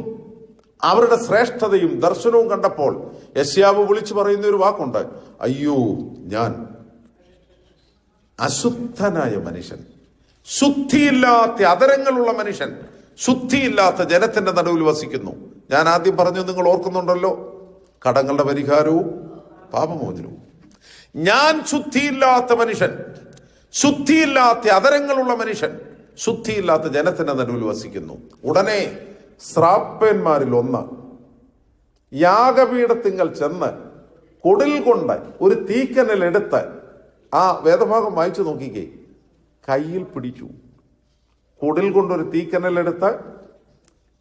അവരുടെ ശ്രേഷ്ഠതയും ദർശനവും കണ്ടപ്പോൾ യെശയ്യാവ് വിളിച്ചു പറയുന്ന ഒരു വാക്കുണ്ട്, അയ്യോ ഞാൻ അശുദ്ധനായ മനുഷ്യൻ, ശുദ്ധിയില്ലാത്ത അതരങ്ങളുള്ള മനുഷ്യൻ, ശുദ്ധിയില്ലാത്ത ജനത്തിന്റെ നടുവിൽ വസിക്കുന്നു. ഞാൻ ആദ്യം പറഞ്ഞു, നിങ്ങൾ ഓർക്കുന്നുണ്ടല്ലോ, കടങ്ങളുടെ പരിഹാരവും പാപമോചനവും. ഞാൻ ശുദ്ധിയില്ലാത്ത മനുഷ്യൻ, ശുദ്ധിയില്ലാത്ത അതരങ്ങളുള്ള മനുഷ്യൻ, ശുദ്ധിയില്ലാത്ത ജനത്തിന്റെ നടുവിൽ വസിക്കുന്നു. ഉടനെ സ്രാപ്പന്മാരിൽ ഒന്ന് യാഗപീഠത്തിങ്കൽ ചെന്ന് കുടിൽ കൊണ്ട് ഒരു തീക്കനൽ എടുത്ത്, ആ വേദഭാഗം വായിച്ചു നോക്കിക്കേ, കയ്യിൽ പിടിച്ചു. കുടിൽ കൊണ്ടൊരു തീക്കനലെടുത്ത്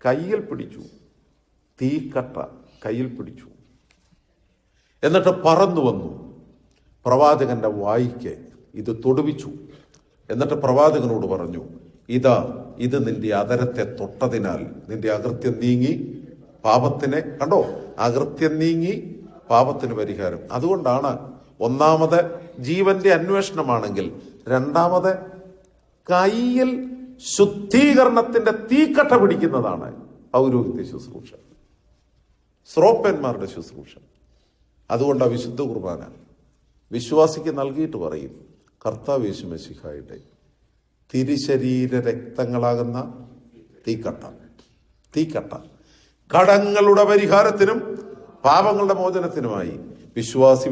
കയ്യിൽ പിടിച്ചു. തീക്കട്ട കയ്യിൽ പിടിച്ചു. എന്നിട്ട് പറന്നു വന്നു പ്രവാചകന്റെ വായിക്ക് ഇത് തൊടുവിച്ചു. എന്നിട്ട് പ്രവാചകനോട് പറഞ്ഞു, ഇത് നിന്റെ അധരത്തെ തൊട്ടതിനാൽ നിന്റെ അകൃത്യം നീങ്ങി പാപത്തിനെ കണ്ടോ, അകൃത്യം നീങ്ങി പാപത്തിന് പരിഹാരം. അതുകൊണ്ടാണ് ഒന്നാമത് ജീവന്റെ അന്വേഷണമാണെങ്കിൽ രണ്ടാമത് കയ്യിൽ ശുദ്ധീകരണത്തിന്റെ തീക്കട്ട പിടിക്കുന്നതാണ് പൗരോഹിത്യ ശുശ്രൂഷ, ശ്രോപ്പന്മാരുടെ ശുശ്രൂഷ. അതുകൊണ്ട് ആ വിശുദ്ധ കുർബാന വിശ്വാസിക്ക് നൽകിയിട്ട് പറയും, കർത്താവ് യേശു മശിഹായുടെ തിരുശരീര രക്തങ്ങളാകുന്ന തീക്കട്ട കടങ്ങളുടെ പരിഹാരത്തിനും പാപങ്ങളുടെ മോചനത്തിനുമായി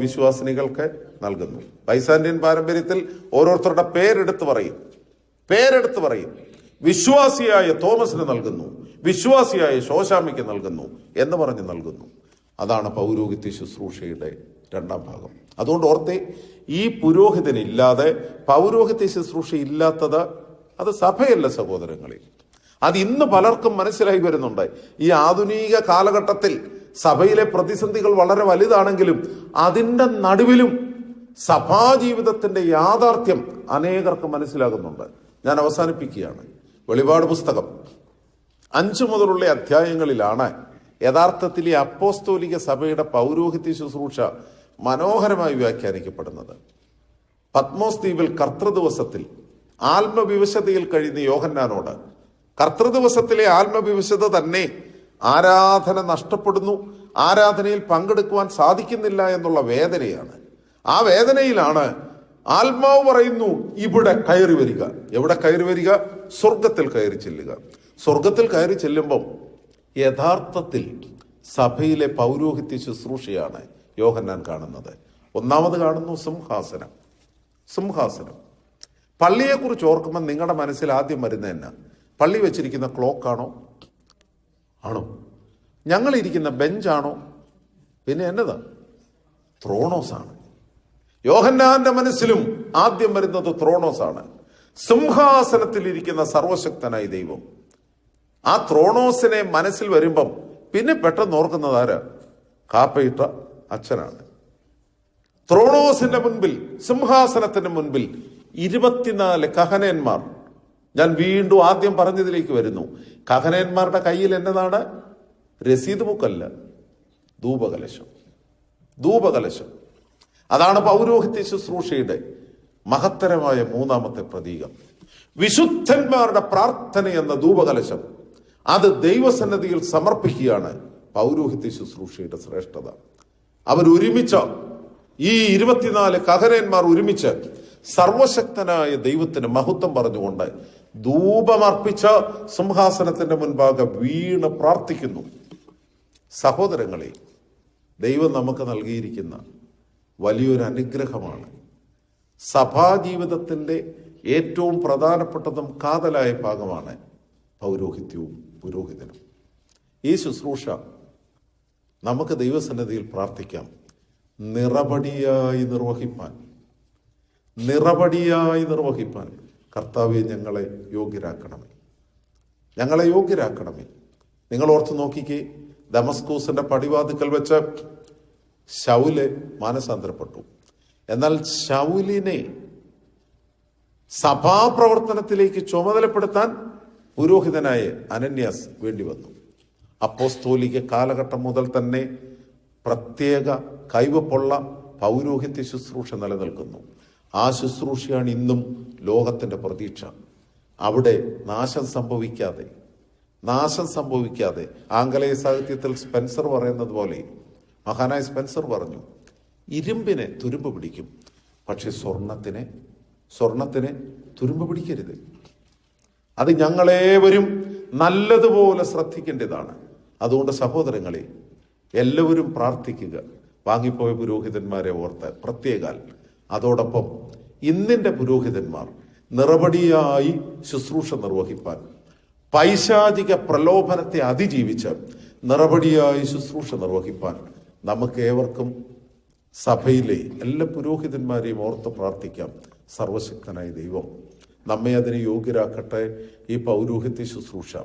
വിശ്വാസിനികൾക്ക് നൽകുന്നു. ബൈസാന്റിയൻ പാരമ്പര്യത്തിൽ ഓരോരുത്തരുടെ പേരെടുത്ത് പറയും. വിശ്വാസിയായ തോമസിന് നൽകുന്നു, വിശ്വാസിയായ ശോശാമിക്ക് നൽകുന്നു എന്ന് പറഞ്ഞ് നൽകുന്നു. അതാണ് പൗരോഹിത്യ ശുശ്രൂഷയുടെ രണ്ടാം ഭാഗം. അതുകൊണ്ട് ഓർത്തെ, ഈ പുരോഹിതനില്ലാതെ പൗരോഹിത്യ ശുശ്രൂഷ ഇല്ലാത്തത് അത് സഭയല്ല സഹോദരങ്ങളെ. അത് ഇന്ന് പലർക്കും മനസ്സിലായി വരുന്നുണ്ട്. ഈ ആധുനിക കാലഘട്ടത്തിൽ സഭയിലെ പ്രതിസന്ധികൾ വളരെ വലുതാണെങ്കിലും അതിൻ്റെ നടുവിലും സഭാജീവിതത്തിന്റെ യാഥാർത്ഥ്യം അനേകർക്ക് മനസ്സിലാകുന്നുണ്ട്. ഞാൻ അവസാനിപ്പിക്കുകയാണ്. വെളിപാട് പുസ്തകം 5 മുതലുള്ള അധ്യായങ്ങളിലാണ് യഥാർത്ഥത്തിൽ ഈ അപ്പോസ്തോലിക സഭയുടെ പൗരോഹിത്യ ശുശ്രൂഷ മനോഹരമായി വ്യാഖ്യാനിക്കപ്പെടുന്നത്. പത്മോസ് ദ്വീപിൽ കർത്തൃദിവസത്തിൽ ആത്മവിവശതയിൽ കഴിയുന്ന യോഹന്നാനോട് കർത്തൃദിവസത്തിലെ ആത്മവിവശത തന്നെ ആരാധന നഷ്ടപ്പെടുന്നു, ആരാധനയിൽ പങ്കെടുക്കുവാൻ സാധിക്കുന്നില്ല എന്നുള്ള വേദനയാണ്. ആ വേദനയിലാണ് ആത്മാവ് പറയുന്നു, ഇവിടെ കയറി വരിക. എവിടെ കയറി വരിക? സ്വർഗത്തിൽ കയറി ചെല്ലുക. സ്വർഗത്തിൽ കയറി ചെല്ലുമ്പം യഥാർത്ഥത്തിൽ സഭയിലെ പൗരോഹിത്യ ശുശ്രൂഷയാണ് യോഹന്നാൻ കാണുന്നത്. ഒന്നാമത് കാണുന്നു സിംഹാസനം. പള്ളിയെക്കുറിച്ച് ഓർക്കുമ്പോൾ നിങ്ങളുടെ മനസ്സിൽ ആദ്യം വരുന്നത് എന്നാ? പള്ളി വെച്ചിരിക്കുന്ന ക്ലോക്കാണോ? ആണോ? ഞങ്ങളിരിക്കുന്ന ബെഞ്ചാണോ? പിന്നെ എന്നതാ? ത്രോണോസാണ്. യോഹന്നാന്റെ മനസ്സിലും ആദ്യം വരുന്നത് ത്രോണോസാണ്. സിംഹാസനത്തിലിരിക്കുന്ന സർവശക്തനായ ദൈവം. ആ ത്രോണോസിനെ മനസ്സിൽ വരുമ്പം പിന്നെ പെട്ടെന്ന് ഓർക്കുന്നത് ആരാ? കാപ്പയിട്ട അച്ഛനാണ്. ത്രോണോസിന്റെ മുൻപിൽ, സിംഹാസനത്തിന് മുൻപിൽ 24 കഹനന്മാർ. ഞാൻ വീണ്ടും ആദ്യം പറഞ്ഞതിലേക്ക് വരുന്നു. കഹനന്മാരുടെ കയ്യിൽ എന്നതാണ്? രസീത് ബുക്കല്ല, ധൂപകലശം. അതാണ് പൗരോഹിത്യ ശുശ്രൂഷയുടെ മഹത്തരമായ മൂന്നാമത്തെ പ്രതീകം. വിശുദ്ധന്മാരുടെ പ്രാർത്ഥന എന്ന ധൂപകലശം അത് ദൈവസന്നിധിയിൽ സമർപ്പിക്കുകയാണ് പൗരോഹിത്യ ശുശ്രൂഷയുടെ ശ്രേഷ്ഠത. അവരൊരുമിച്ച്, ഈ 24 കഹനന്മാർ ഒരുമിച്ച് സർവശക്തനായ ദൈവത്തിന് മഹത്വം പറഞ്ഞുകൊണ്ട് ധൂപമർപ്പിച്ച സിംഹാസനത്തിന്റെ മുൻപാകെ വീണ് പ്രാർത്ഥിക്കുന്നു. സഹോദരങ്ങളെ, ദൈവം നമുക്ക് നൽകിയിരിക്കുന്ന വലിയൊരു അനുഗ്രഹമാണ്. സഭാജീവിതത്തിന്റെ ഏറ്റവും പ്രധാനപ്പെട്ടതും കാതലായ ഭാഗമാണ് പൗരോഹിത്യവും പുരോഹിതനും. ഈ ശുശ്രൂഷ നമുക്ക് ദൈവസന്നിധിയിൽ പ്രാർത്ഥിക്കാം, നിറപടിയായി നിർവഹിപ്പാൻ കർത്താവേ ഞങ്ങളെ യോഗ്യരാക്കണമേ. നിങ്ങൾ ഓർത്ത് നോക്കിക്കേ, ദമസ്കൂസിന്റെ പടിവാതിക്കൽ വെച്ച് ശൗല് മാനസാന്തരപ്പെട്ടു. എന്നാൽ ശൗലിനെ സഭാപ്രവർത്തനത്തിലേക്ക് ചുമതലപ്പെടുത്താൻ പുരോഹിതനായ അനന്യാസ് വേണ്ടി വന്നു. അപ്പോസ്തോലിക കാലഘട്ടം മുതൽ തന്നെ പ്രത്യേക കൈവപ്പുള്ള പൗരോഹിത്യ ശുശ്രൂഷ നിലനിൽക്കുന്നു. ആ ശുശ്രൂഷയാണ് ഇന്നും ലോകത്തിന്റെ പ്രതീക്ഷ. അവിടെ നാശം സംഭവിക്കാതെ ആംഗലേയ സാഹിത്യത്തിൽ സ്പെൻസർ പറയുന്നത് പോലെ, മഹാനായ സ്പെൻസർ പറഞ്ഞു, ഇരുമ്പിനെ തുരുമ്പ് പിടിക്കും, പക്ഷെ സ്വർണത്തിന് തുരുമ്പ് പിടിക്കരുത്. അത് ഞങ്ങളേവരും നല്ലതുപോലെ ശ്രദ്ധിക്കേണ്ടതാണ്. അതുകൊണ്ട് സഹോദരങ്ങളെ, എല്ലാവരും പ്രാർത്ഥിക്കുക, വാങ്ങിപ്പോയ പുരോഹിതന്മാരെ ഓർത്ത് പ്രത്യേകാൽ. അതോടൊപ്പം ഇന്നിന്റെ പുരോഹിതന്മാർ നിറപടിയായി ശുശ്രൂഷ നിർവഹിപ്പാൻ, പൈശാചിക പ്രലോഭനത്തെ അതിജീവിച്ച് നിറപടിയായി ശുശ്രൂഷ നിർവഹിപ്പാൻ നമുക്ക് ഏവർക്കും സഭയിലെ എല്ലാ പുരോഹിതന്മാരെയും ഓർത്ത് പ്രാർത്ഥിക്കാം. സർവശക്തനായ ദൈവം നമ്മെ അതിന് യോഗ്യരാക്കട്ടെ. ഈ പൗരോഹിത്യ ശുശ്രൂഷ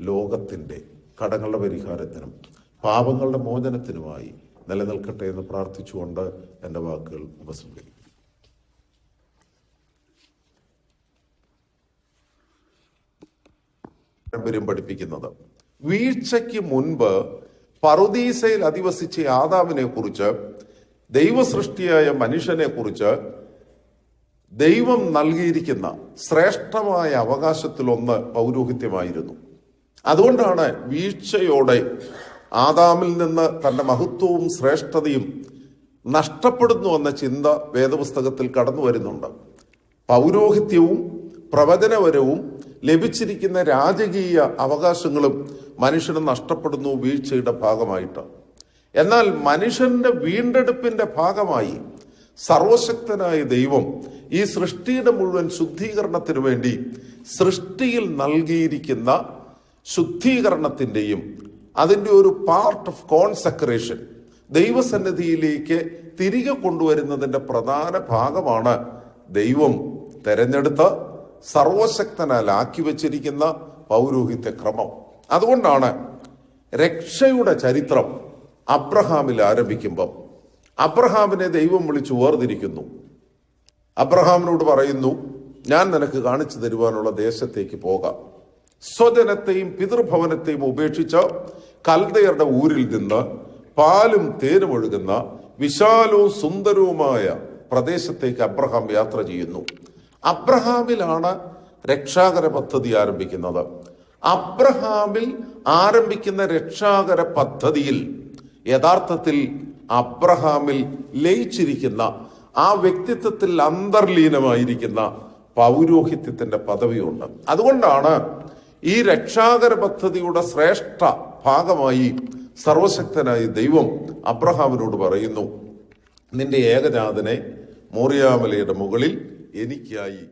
ലോകത്തിൻ്റെ കടങ്ങളുടെ പരിഹാരത്തിനും പാപങ്ങളുടെ മോചനത്തിനുമായി നിലനിൽക്കട്ടെ എന്ന് പ്രാർത്ഥിച്ചുകൊണ്ട് എൻ്റെ വാക്കുകൾ ഉപസംഹരിക്കും. പാരമ്പര്യം പഠിപ്പിക്കുന്നത് വീഴ്ചയ്ക്ക് മുൻപ് പറുദീസയിൽ അധിവസിച്ച ആദാമിനെ കുറിച്ച്, ദൈവസൃഷ്ടിയായ മനുഷ്യനെ കുറിച്ച് ദൈവം നൽകിയിരിക്കുന്ന ശ്രേഷ്ഠമായ അവകാശത്തിലൊന്ന് പൗരോഹിത്യമായിരുന്നു. അതുകൊണ്ടാണ് വീഴ്ചയോടെ ആദാമിൽ നിന്ന് തന്റെ മഹത്വവും ശ്രേഷ്ഠതയും നഷ്ടപ്പെടുന്നു എന്ന ചിന്ത വേദപുസ്തകത്തിൽ കടന്നു വരുന്നുണ്ട്. പൗരോഹിത്യവും പ്രവചനപരവും ലഭിച്ചിരിക്കുന്ന രാജകീയ അവകാശങ്ങളും മനുഷ്യന് നഷ്ടപ്പെടുന്നു വീഴ്ചയുടെ ഭാഗമായിട്ട്. എന്നാൽ മനുഷ്യന്റെ വീണ്ടെടുപ്പിന്റെ ഭാഗമായി സർവശക്തനായ ദൈവം ഈ സൃഷ്ടിയുടെ മുഴുവൻ ശുദ്ധീകരണത്തിനു വേണ്ടി സൃഷ്ടിയിൽ നൽകിയിരിക്കുന്ന ശുദ്ധീകരണത്തിന്റെയും അതിൻ്റെ ഒരു പാർട്ട് ഓഫ് കോൺസെക്രേഷൻ ദൈവസന്നിധിയിലേക്ക് തിരികെ കൊണ്ടുവരുന്നതിന്റെ പ്രധാന ഭാഗമാണ് ദൈവം തെരഞ്ഞെടുത്ത് സർവശക്തനാൽ ആക്കി വച്ചിരിക്കുന്ന പൗരോഹിത്യ ക്രമം. അതുകൊണ്ടാണ് രക്ഷയുടെ ചരിത്രം അബ്രഹാമിൽ ആരംഭിക്കുമ്പം അബ്രഹാമിനെ ദൈവം വിളിച്ചു വേർതിരിക്കുന്നു. അബ്രഹാമിനോട് പറയുന്നു, ഞാൻ നിനക്ക് കാണിച്ചു തരുവാനുള്ള ദേശത്തേക്ക് പോകാം. സ്വജനത്തെയും പിതൃഭവനത്തെയും ഉപേക്ഷിച്ച് കൽദയരുടെ ഊരിൽ നിന്ന് പാലും തേനും ഒഴുകുന്ന വിശാലവും സുന്ദരവുമായ പ്രദേശത്തേക്ക് അബ്രഹാം യാത്ര ചെയ്യുന്നു. അബ്രഹാമിലാണ് രക്ഷാകര പദ്ധതി ആരംഭിക്കുന്നത്. അബ്രഹാമിൽ ആരംഭിക്കുന്ന രക്ഷാകര പദ്ധതിയിൽ യഥാർത്ഥത്തിൽ അബ്രഹാമിൽ ലയിച്ചിരിക്കുന്ന ആ വ്യക്തിത്വത്തിൽ അന്തർലീനമായിരിക്കുന്ന പൗരോഹിത്യത്തിന്റെ പദവിയുണ്ട്. അതുകൊണ്ടാണ് ഈ രക്ഷാകര പദ്ധതിയുടെ ശ്രേഷ്ഠ ഭാഗമായി സർവശക്തനായ ദൈവം അബ്രഹാമിനോട് പറയുന്നു, നിന്റെ ഏകജാതനെ മോറിയാമലയുടെ മുകളിൽ എനിക്കായി